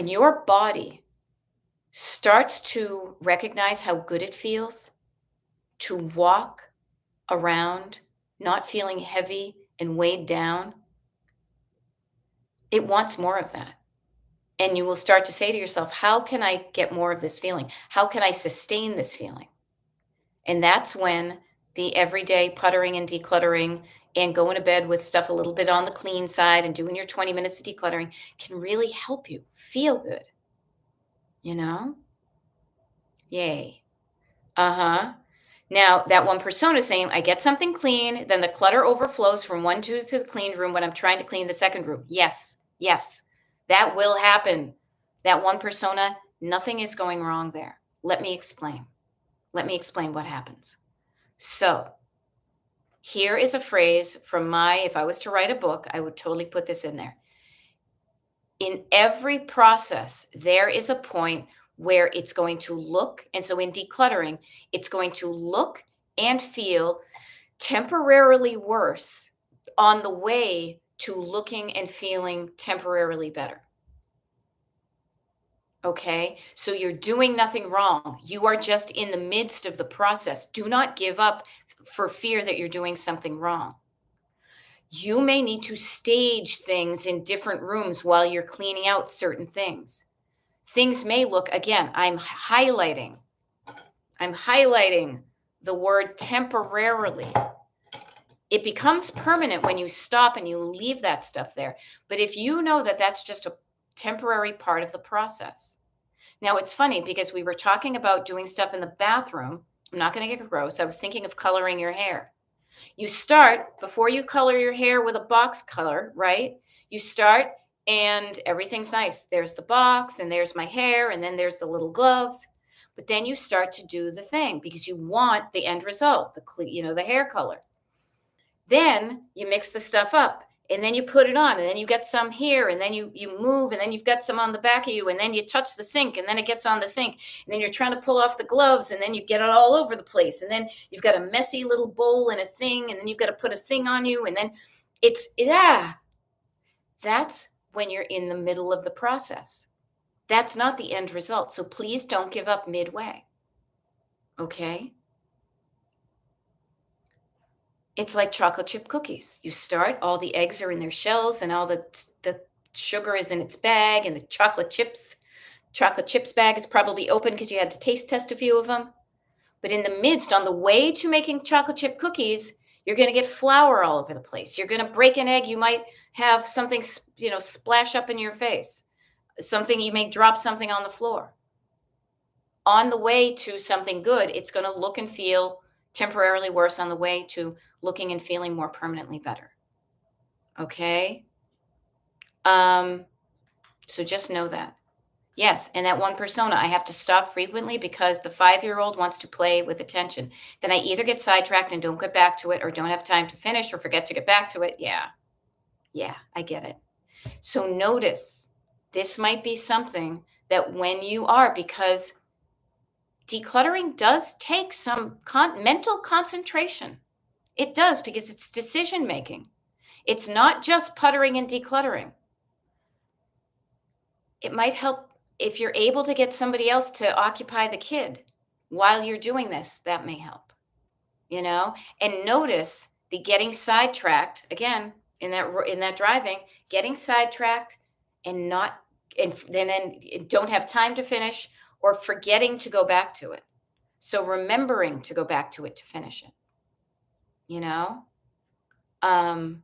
your body starts to recognize how good it feels to walk around not feeling heavy and weighed down, it wants more of that. And you will start to say to yourself, how can I get more of this feeling? How can I sustain this feeling? And that's when the everyday puttering and decluttering and going to bed with stuff a little bit on the clean side and doing your 20 minutes of decluttering can really help you feel good. You know? Yay. Uh-huh. Now, that one persona is saying, I get something clean, then the clutter overflows from one to the clean room when I'm trying to clean the second room. Yes, yes, that will happen. That one persona, nothing is going wrong there. Let me explain. Let me explain what happens. So, here is a phrase from if I was to write a book, I would totally put this in there. In every process, there is a point where it's going to look, and so in decluttering, it's going to look and feel temporarily worse on the way to looking and feeling temporarily better. Okay, so you're doing nothing wrong. You are just in the midst of the process. Do not give up for fear that you're doing something wrong. You may need to stage things in different rooms while you're cleaning out certain things. Things may look, again, I'm highlighting the word temporarily. It becomes permanent when you stop and you leave that stuff there. But if you know that that's just a temporary part of the process. Now, it's funny because we were talking about doing stuff in the bathroom. I'm not going to get gross. I was thinking of coloring your hair. You start, before you color your hair with a box color, right? You start and everything's nice. There's the box and there's my hair and then there's the little gloves. But then you start to do the thing because you want the end result, the hair color. Then you mix the stuff up and then you put it on and then you get some here and then you move and then you've got some on the back of you and then you touch the sink and then it gets on the sink and then you're trying to pull off the gloves and then you get it all over the place and then you've got a messy little bowl and a thing and then you've got to put a thing on you and then that's when you're in the middle of the process. That's not the end result. So please don't give up midway. Okay? It's like chocolate chip cookies. You start, all the eggs are in their shells and all the sugar is in its bag and the chocolate chips bag is probably open because you had to taste test a few of them. But in the midst, on the way to making chocolate chip cookies, you're going to get flour all over the place. You're going to break an egg. You might have something, splash up in your face. Something you may drop something on the floor. On the way to something good, it's going to look and feel temporarily worse on the way to looking and feeling more permanently better. Okay? So just know that. Yes, and that one persona, I have to stop frequently because the 5-year-old wants to play with attention. Then I either get sidetracked and don't get back to it or don't have time to finish or forget to get back to it. Yeah. Yeah, I get it. So notice this might be something that when you are, because decluttering does take some mental concentration. It does because it's decision making. It's not just puttering and decluttering. It might help if you're able to get somebody else to occupy the kid while you're doing this, that may help, you know? And notice the getting sidetracked again in that driving, getting sidetracked and not and then don't have time to finish or forgetting to go back to it. So remembering to go back to it to finish it, you know? Um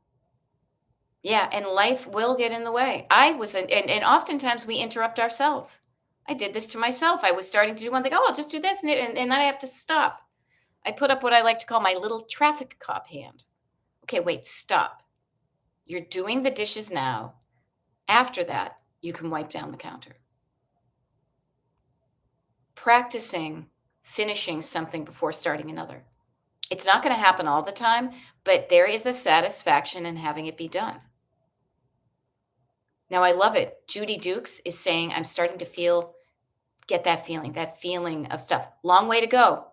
Yeah, and life will get in the way. And oftentimes we interrupt ourselves. I did this to myself. I was starting to do one thing. Oh, I'll just do this, and then I have to stop. I put up what I like to call my little traffic cop hand. Okay, wait, stop. You're doing the dishes now. After that, you can wipe down the counter. Practicing finishing something before starting another. It's not going to happen all the time, but there is a satisfaction in having it be done. Now I love it. Judy Dukes is saying, I'm starting to get that feeling of stuff. Long way to go.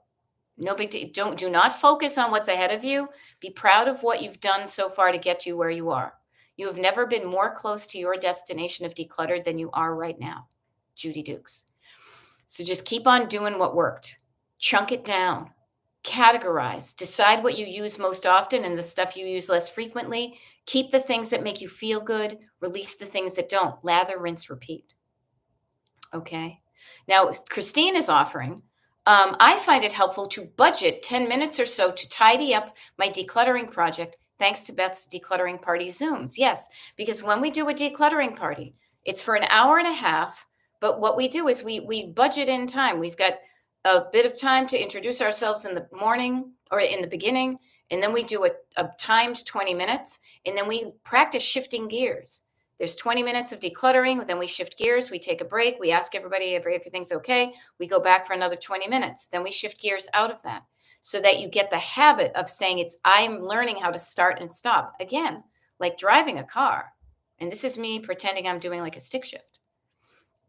No big deal. Do not focus on what's ahead of you. Be proud of what you've done so far to get you where you are. You have never been more close to your destination of decluttered than you are right now. Judy Dukes. So just keep on doing what worked. Chunk it down. Categorize. Decide what you use most often and the stuff you use less frequently. Keep the things that make you feel good. Release the things that don't. Lather, rinse, repeat. Okay. Now, Christine is offering, I find it helpful to budget 10 minutes or so to tidy up my decluttering project, thanks to Beth's decluttering party Zooms. Yes, because when we do a decluttering party, it's for an hour and a half. But what we do is we budget in time. We've got a bit of time to introduce ourselves in the morning or in the beginning, and then we do a timed 20 minutes, and then we practice shifting gears. There's 20 minutes of decluttering, then we shift gears, we take a break, we ask everybody if everything's okay, we go back for another 20 minutes, then we shift gears out of that so that you get the habit of saying I'm learning how to start and stop. Again, like driving a car. And this is me pretending I'm doing like a stick shift.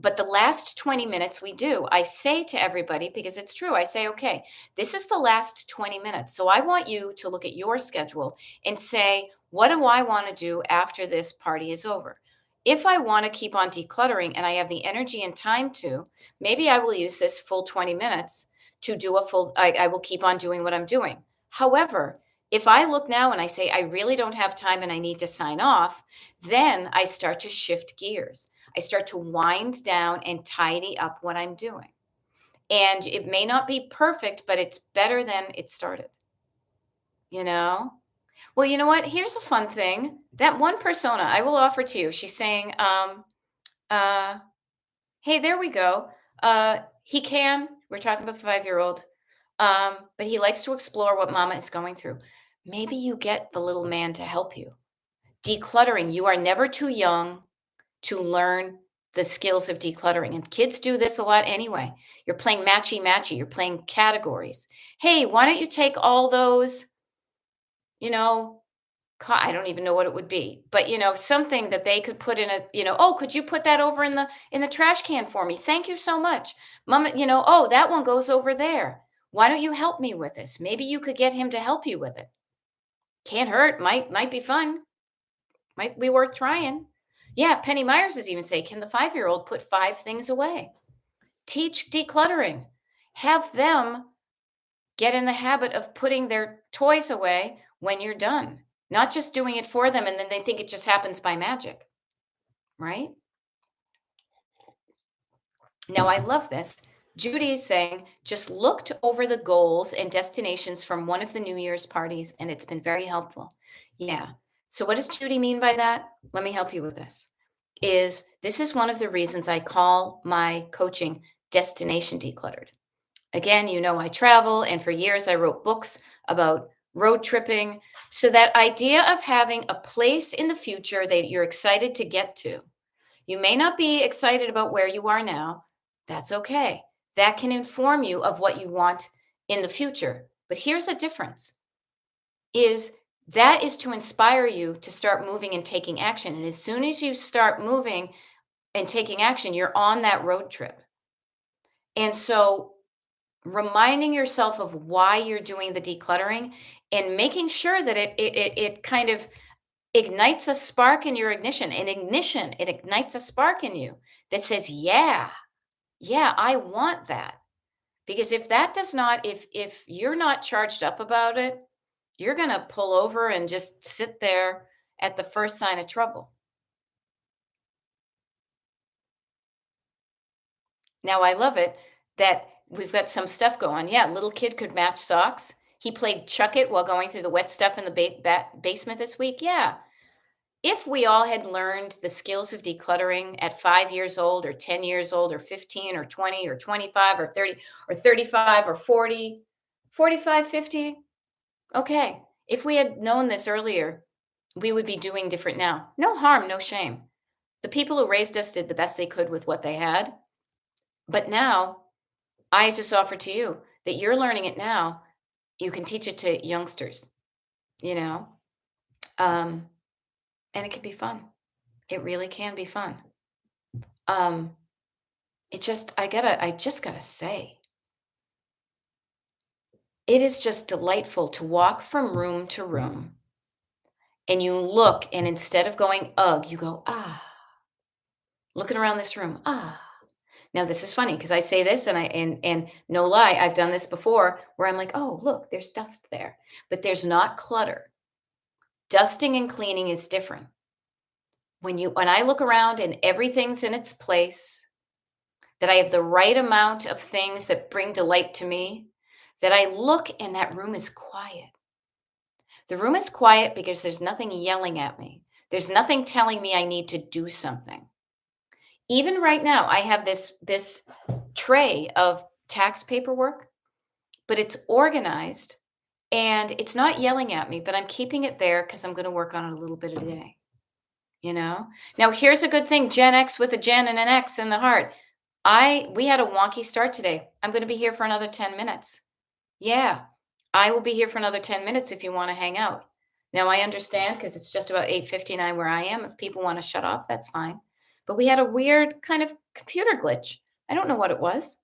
But the last 20 minutes I say to everybody, because it's true, I say, okay, this is the last 20 minutes. So I want you to look at your schedule and say, what do I want to do after this party is over? If I want to keep on decluttering and I have the energy and time to, maybe I will use this full 20 minutes to do I will keep on doing what I'm doing. However, if I look now and I say, I really don't have time and I need to sign off, then I start to shift gears. I start to wind down and tidy up what I'm doing. And it may not be perfect, but it's better than it started. You know? Well, you know what? Here's a fun thing. That one persona I will offer to you. She's saying, uh, hey, there we go. We're talking about the 5-year-old, but he likes to explore what mama is going through. Maybe you get the little man to help you. Decluttering, you are never too young to learn the skills of decluttering. And kids do this a lot anyway. You're playing matchy-matchy. You're playing categories. Hey, why don't you take all those, you know, I don't even know what it would be, but something that they could put in oh, could you put that over in the trash can for me? Thank you so much. Mama, oh, that one goes over there. Why don't you help me with this? Maybe you could get him to help you with it. Can't hurt. Might be fun. Might be worth trying. Yeah, Penny Myers is even saying, can the 5-year-old put 5 things away? Teach decluttering. Have them get in the habit of putting their toys away when you're done, not just doing it for them and then they think it just happens by magic. right? Now, I love this. Judy is saying, just looked over the goals and destinations from one of the New Year's parties, and it's been very helpful. Yeah. So, what does Judy mean by that? Let me help you with this. This is one of the reasons I call my coaching destination decluttered. Again, I travel, and for years I wrote books about road tripping. So, that idea of having a place in the future that you're excited to get to, you may not be excited about where you are now. That's okay. That can inform you of what you want in the future. But here's a difference is that is to inspire you to start moving and taking action. And as soon as you start moving and taking action, you're on that road trip. And so reminding yourself of why you're doing the decluttering and making sure that it kind of ignites a spark in your ignition. It ignites a spark in you that says, yeah, yeah, I want that. Because if that does not, if you're not charged up about it, you're gonna pull over and just sit there at the first sign of trouble. Now I love it that we've got some stuff going. Yeah, little kid could match socks. He played chuck it while going through the wet stuff in the basement this week. Yeah, if we all had learned the skills of decluttering at 5 years old or 10 years old or 15 or 20 or 25 or 30 or 35 or 40, 45, 50, okay. If we had known this earlier, we would be doing different now. No harm, no shame. The people who raised us did the best they could with what they had. But now I just offer to you that you're learning it now. You can teach it to youngsters, you know, um, and it can be fun. It really can be fun. Um, I just gotta say, it is just delightful to walk from room to room and you look, and instead of going, ugh, you go, ah, looking around this room, ah. Now this is funny because I say this and no lie, I've done this before where I'm like, oh, look, there's dust there. But there's not clutter. Dusting and cleaning is different. When I look around and everything's in its place, that I have the right amount of things that bring delight to me, that I look and that room is quiet. The room is quiet because there's nothing yelling at me. There's nothing telling me I need to do something. Even right now, I have this tray of tax paperwork, but it's organized and it's not yelling at me, but I'm keeping it there because I'm going to work on it a little bit a day. You know? Now here's a good thing, Gen X with a Gen and an X in the heart. We had a wonky start today. I'm going to be here for another 10 minutes. Yeah. I will be here for another 10 minutes if you want to hang out. Now I understand because it's just about 8:59 where I am. If people want to shut off, that's fine. But we had a weird kind of computer glitch. I don't know what it was.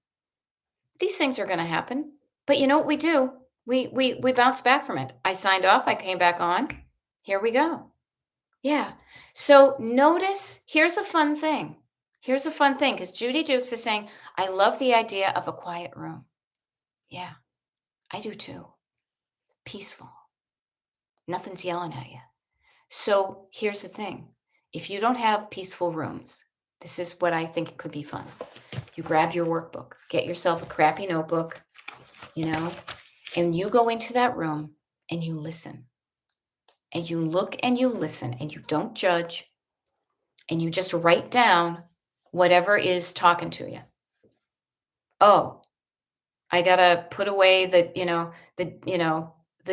These things are going to happen. But you know what we do? We bounce back from it. I signed off, I came back on. Here we go. Yeah. So notice, here's a fun thing. Here's a fun thing because Judy Dukes is saying, I love the idea of a quiet room. Yeah, I do too. Peaceful. Nothing's yelling at you. So here's the thing. If you don't have peaceful rooms, this is what I think could be fun. You grab your workbook, get yourself a crappy notebook, you know, and you go into that room and you listen and you look and you listen and you don't judge and you just write down whatever is talking to you. Oh, I gotta put away the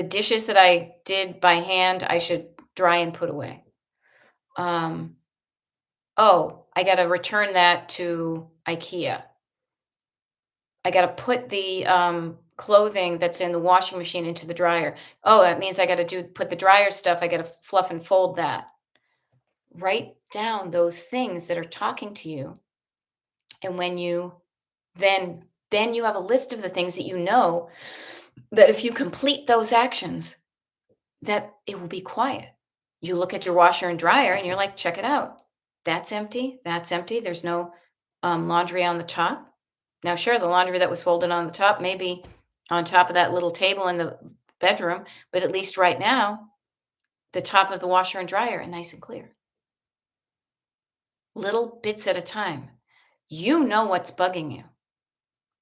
dishes that I did by hand. I should dry and put away. Um, oh, I gotta return that to IKEA. I gotta put the clothing that's in the washing machine into the dryer. Oh, that means I gotta put the dryer stuff. I gotta fluff and fold that. Write down those things that are talking to you, and when you then you have a list of the things that you know that if you complete those actions, that it will be quiet. You look at your washer and dryer and you're like, check it out. That's empty. That's empty. There's no laundry on the top. Now, sure, the laundry that was folded on the top may be on top of that little table in the bedroom, but at least right now, the top of the washer and dryer are nice and clear. little bits at a time. You know what's bugging you.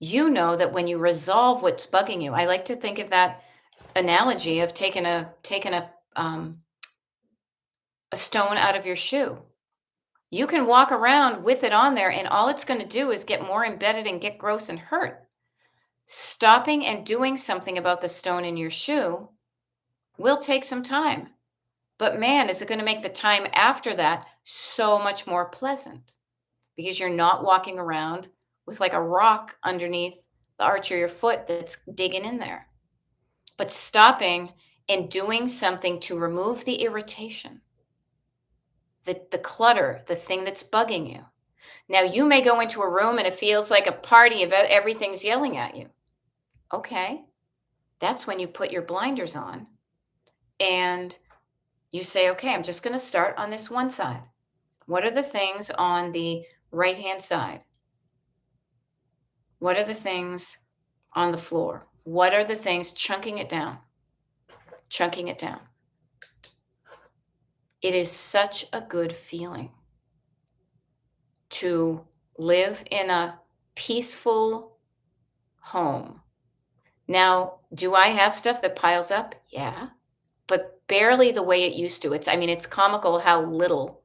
You know that when you resolve what's bugging you, I like to think of that analogy of taking a stone out of your shoe. You can walk around with it on there, and all it's going to do is get more embedded and get gross and hurt. Stopping and doing something about the stone in your shoe will take some time. But man, is it going to make the time after that so much more pleasant because you're not walking around with like a rock underneath the arch of your foot that's digging in there. But stopping and doing something to remove the irritation, the clutter, the thing that's bugging you. Now, you may go into a room and it feels like a party of everything's yelling at you. Okay, that's when you put your blinders on and you say, okay, I'm just going to start on this one side. What are the things on the right hand side? What are the things on the floor? What are the things chunking it down? Chunking it down. It is such a good feeling to live in a peaceful home. Now, do I have stuff that piles up? Yeah, but barely the way it used to. It's comical how little,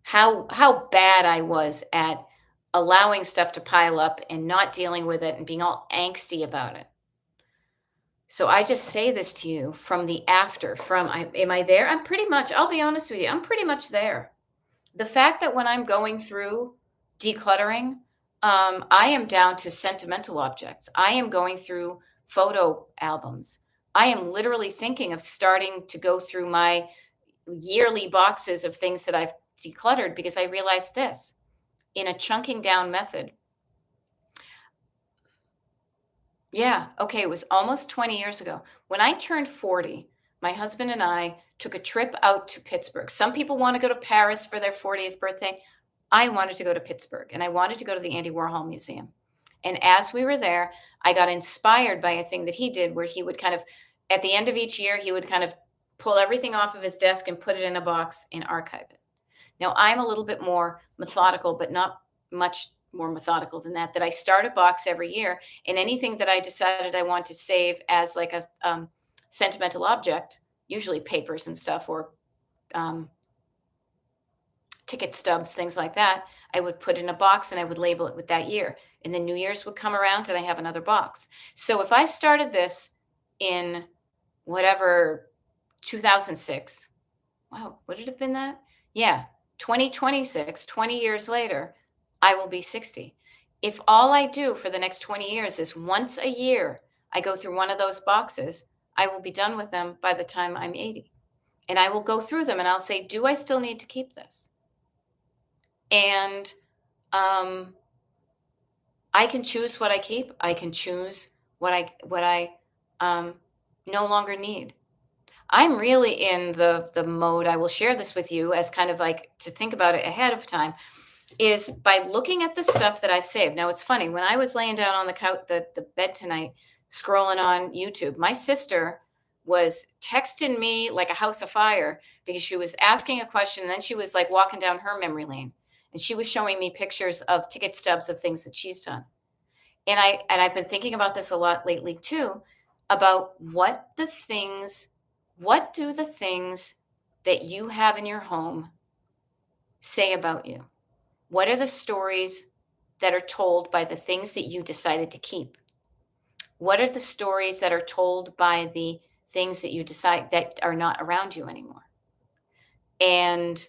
how bad I was at allowing stuff to pile up and not dealing with it and being all angsty about it. So I just say this to you from the after, am I there? I'm pretty much, I'll be honest with you, I'm pretty much there. The fact that when I'm going through decluttering, I am down to sentimental objects. I am going through photo albums. I am literally thinking of starting to go through my yearly boxes of things that I've decluttered because I realized this in a chunking down method. Yeah, okay, it was almost 20 years ago. When I turned 40, my husband and I took a trip out to Pittsburgh. Some people want to go to Paris for their 40th birthday. I wanted to go to Pittsburgh and I wanted to go to the Andy Warhol Museum. And as we were there, I got inspired by a thing that he did where he would kind of, at the end of each year, he would kind of pull everything off of his desk and put it in a box and archive it. Now, I'm a little bit more methodical, but not much more methodical than that, that I start a box every year, and anything that I decided I want to save as like a sentimental object, usually papers and stuff or um, ticket stubs, things like that, I would put in a box and I would label it with that year. And then New Year's would come around and I have another box. So if I started this in whatever 2006, wow, would it have been that? Yeah, 2026, 20 years later, I will be 60. If all I do for the next 20 years is once a year, I go through one of those boxes, I will be done with them by the time I'm 80. And I will go through them and I'll say, do I still need to keep this? And um, I can choose what I keep. I can choose what I no longer need. I'm really in the mode, I will share this with you as kind of like to think about it ahead of time, is by looking at the stuff that I've saved. Now it's funny, when I was laying down on the couch, the bed tonight, scrolling on YouTube, my sister was texting me like a house of fire because she was asking a question and then she was like walking down her memory lane and she was showing me pictures of ticket stubs of things that she's done. And I've been thinking about this a lot lately too, about what do the things that you have in your home say about you? What are the stories that are told by the things that you decided to keep? What are the stories that are told by the things that you decide that are not around you anymore? And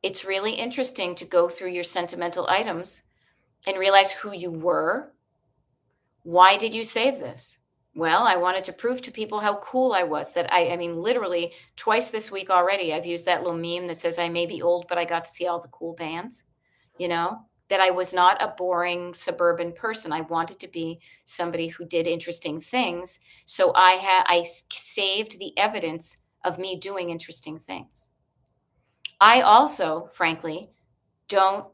it's really interesting to go through your sentimental items and realize who you were. Why did you save this? Well, I wanted to prove to people how cool I was. That I mean, literally twice this week already, I've used that little meme that says I may be old, but I got to see all the cool bands, that I was not a boring suburban person. I wanted to be somebody who did interesting things. So I saved the evidence of me doing interesting things. I also, frankly, don't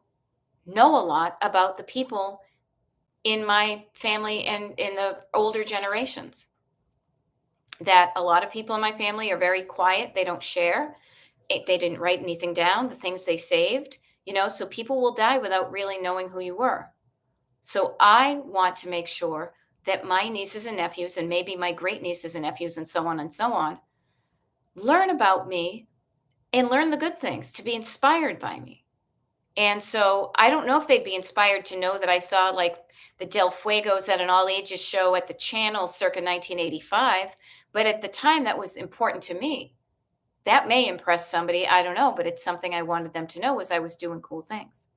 know a lot about the people in my family and in the older generations. That a lot of people in my family are very quiet, they don't share. they didn't write anything down, the things they saved, so people will die without really knowing who you were. So I want to make sure that my nieces and nephews, and maybe my great nieces and nephews, and so on, learn about me and learn the good things, to be inspired by me. And so I don't know if they'd be inspired to know that I saw like the Del Fuegos at an all ages show at the channel circa 1985. But at the time, that was important to me. That may impress somebody. I don't know. But it's something I wanted them to know was I was doing cool things.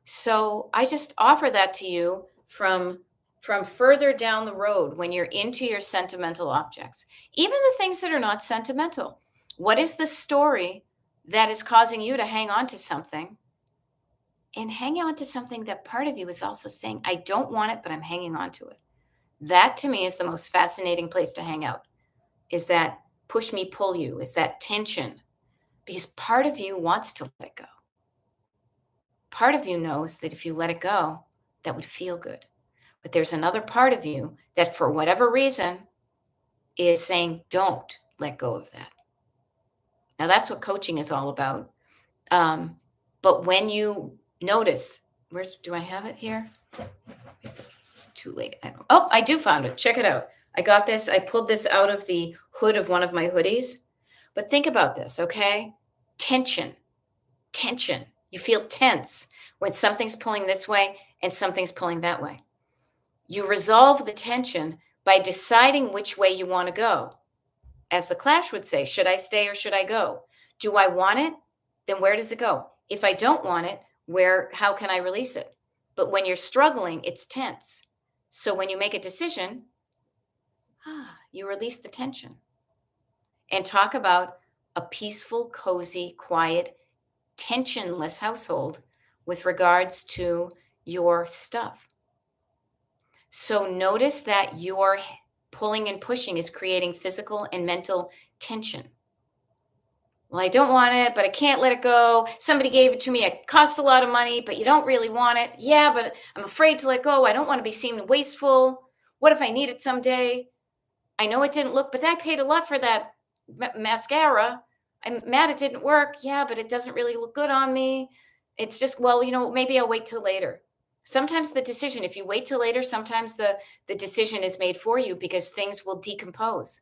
So I just offer that to you from further down the road when you're into your sentimental objects, even the things that are not sentimental. What is the story that is causing you to hang on to something? And hang on to something that part of you is also saying, I don't want it, but I'm hanging on to it. That to me is the most fascinating place to hang out, is that push me, pull you, is that tension, because part of you wants to let it go. Part of you knows that if you let it go, that would feel good. But there's another part of you that, for whatever reason, is saying, don't let go of that. Now, that's what coaching is all about. But when you notice, do I have it here? It's too late. Oh, I do found it. Check it out. I got this. I pulled this out of the hood of one of my hoodies. But think about this, okay? Tension, tension. You feel tense when something's pulling this way and something's pulling that way. You resolve the tension by deciding which way you want to go. As the Clash would say, should I stay or should I go? Do I want it? Then where does it go? If I don't want it, how can I release it? But when you're struggling, it's tense. So when you make a decision, you release the tension. And talk about a peaceful, cozy, quiet, tensionless household with regards to your stuff. So notice that your pulling and pushing is creating physical and mental tension. Well, I don't want it, but I can't let it go. Somebody gave it to me. It costs a lot of money, but you don't really want it. Yeah, but I'm afraid to let go. I don't want to be seen wasteful. What if I need it someday? I know it didn't look, but I paid a lot for that mascara. I'm mad it didn't work. Yeah, but it doesn't really look good on me. It's just, well, maybe I'll wait till later. Sometimes the decision, if you wait till later, sometimes the decision is made for you because things will decompose.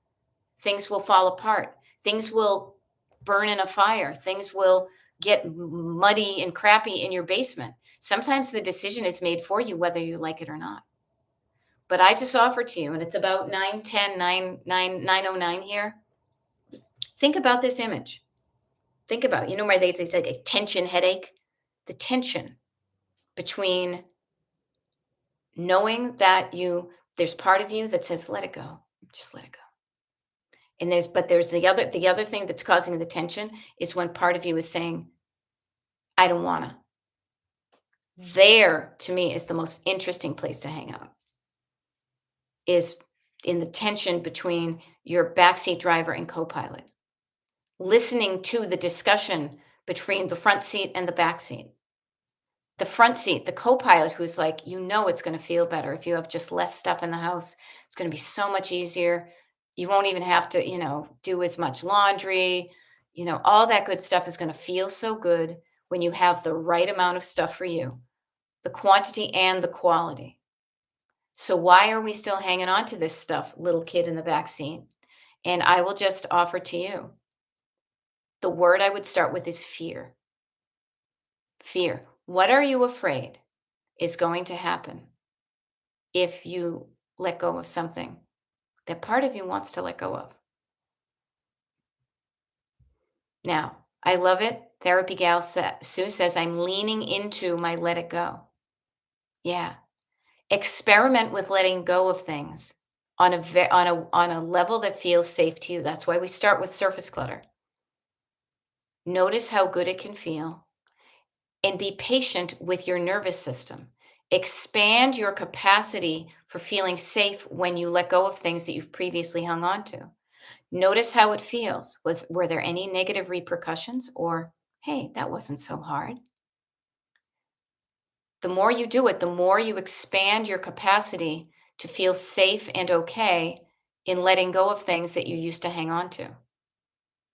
Things will fall apart. Things will burn in a fire. Things will get muddy and crappy in your basement. Sometimes the decision is made for you, whether you like it or not. But I just offer to you, and it's about 9:10, 9:09 here. Think about this image. Think about, where they say a tension headache? The tension between knowing that there's part of you that says, let it go, just let it go. And there's the other thing that's causing the tension is when part of you is saying, I don't wanna. There, to me, is the most interesting place to hang out, is in the tension between your backseat driver and co-pilot, listening to the discussion between the front seat and the back seat. The front seat, the co-pilot, who's like, it's going to feel better if you have just less stuff in the house. It's going to be so much easier. You won't even have to, do as much laundry. All that good stuff is going to feel so good when you have the right amount of stuff for you, the quantity and the quality. So why are we still hanging on to this stuff, little kid in the back seat? And I will just offer to you, the word I would start with is fear. Fear. What are you afraid is going to happen if you let go of something that part of you wants to let go of? Now, I love it. Therapy gal Sue says, I'm leaning into my let it go. Yeah. Experiment with letting go of things on a level that feels safe to you. That's why we start with surface clutter. Notice how good it can feel. And be patient with your nervous system. Expand your capacity for feeling safe when you let go of things that you've previously hung on to. Notice how it feels. Were there any negative repercussions? Or, hey, that wasn't so hard. The more you do it, the more you expand your capacity to feel safe and okay in letting go of things that you used to hang on to.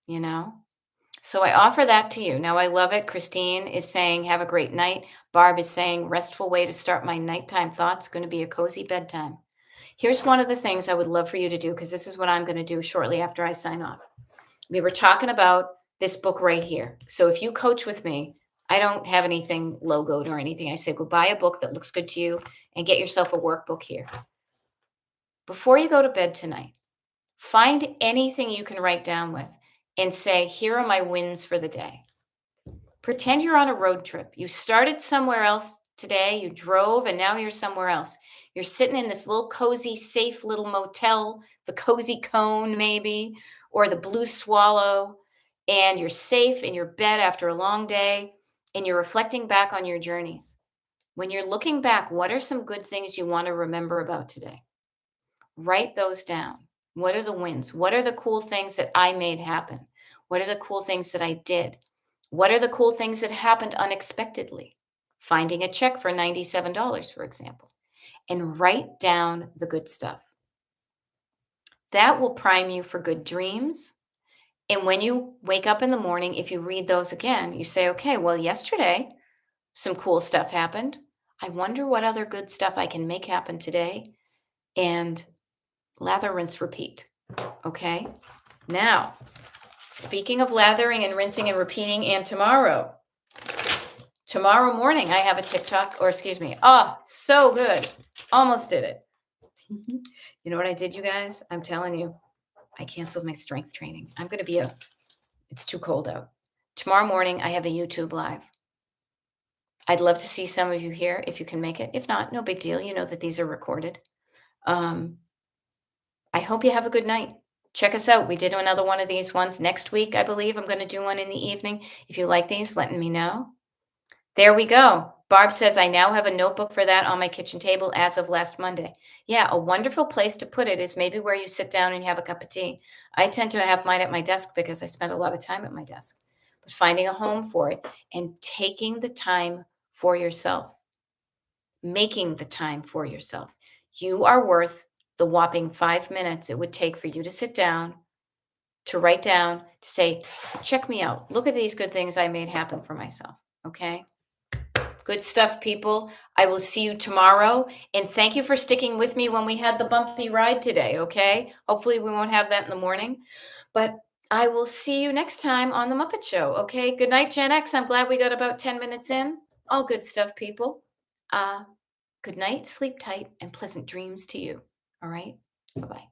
You know? So I offer that to you. Now I love it. Christine is saying, have a great night. Barb is saying, restful way to start my nighttime thoughts, going to be a cozy bedtime. Here's one of the things I would love for you to do, because this is what I'm going to do shortly after I sign off. We were talking about this book right here. So if you coach with me, I don't have anything logoed or anything. I say, go buy a book that looks good to you and get yourself a workbook here. Before you go to bed tonight, find anything you can write down with and say, here are my wins for the day. Pretend you're on a road trip. You started somewhere else today, you drove, and now you're somewhere else. You're sitting in this little cozy, safe little motel, the Cozy Cone, maybe, or the Blue Swallow, and you're safe in your bed after a long day, and you're reflecting back on your journeys. When you're looking back, what are some good things you want to remember about today? Write those down. What are the wins? What are the cool things that I made happen? What are the cool things that I did? What are the cool things that happened unexpectedly? Finding a check for $97, for example, and write down the good stuff. That will prime you for good dreams. And when you wake up in the morning, if you read those again, you say, okay, well, yesterday, some cool stuff happened. I wonder what other good stuff I can make happen today. And lather, rinse, repeat. Okay. Now, speaking of lathering and rinsing and repeating, and tomorrow morning, I have a TikTok, or excuse me. Oh, so good. Almost did it. You know what I did, you guys? I'm telling you, I canceled my strength training. It's too cold out. Tomorrow morning, I have a YouTube live. I'd love to see some of you here if you can make it. If not, no big deal. You know that these are recorded. Um, I hope you have a good night. Check us out. We did another one of these ones next week, I believe. I'm going to do one in the evening. If you like these, letting me know. There we go. Barb says, I now have a notebook for that on my kitchen table as of last Monday. Yeah, a wonderful place to put it is maybe where you sit down and have a cup of tea. I tend to have mine at my desk because I spend a lot of time at my desk. But finding a home for it and taking the time for yourself, making the time for yourself. You are worth the whopping 5 minutes it would take for you to sit down, to write down, to say, check me out. Look at these good things I made happen for myself. Okay. Good stuff, people. I will see you tomorrow. And thank you for sticking with me when we had the bumpy ride today. Okay. Hopefully, we won't have that in the morning. But I will see you next time on The Muppet Show. Okay. Good night, Gen X. I'm glad we got about 10 minutes in. All good stuff, people. Uh, Good night, sleep tight, and pleasant dreams to you. All right. Bye bye.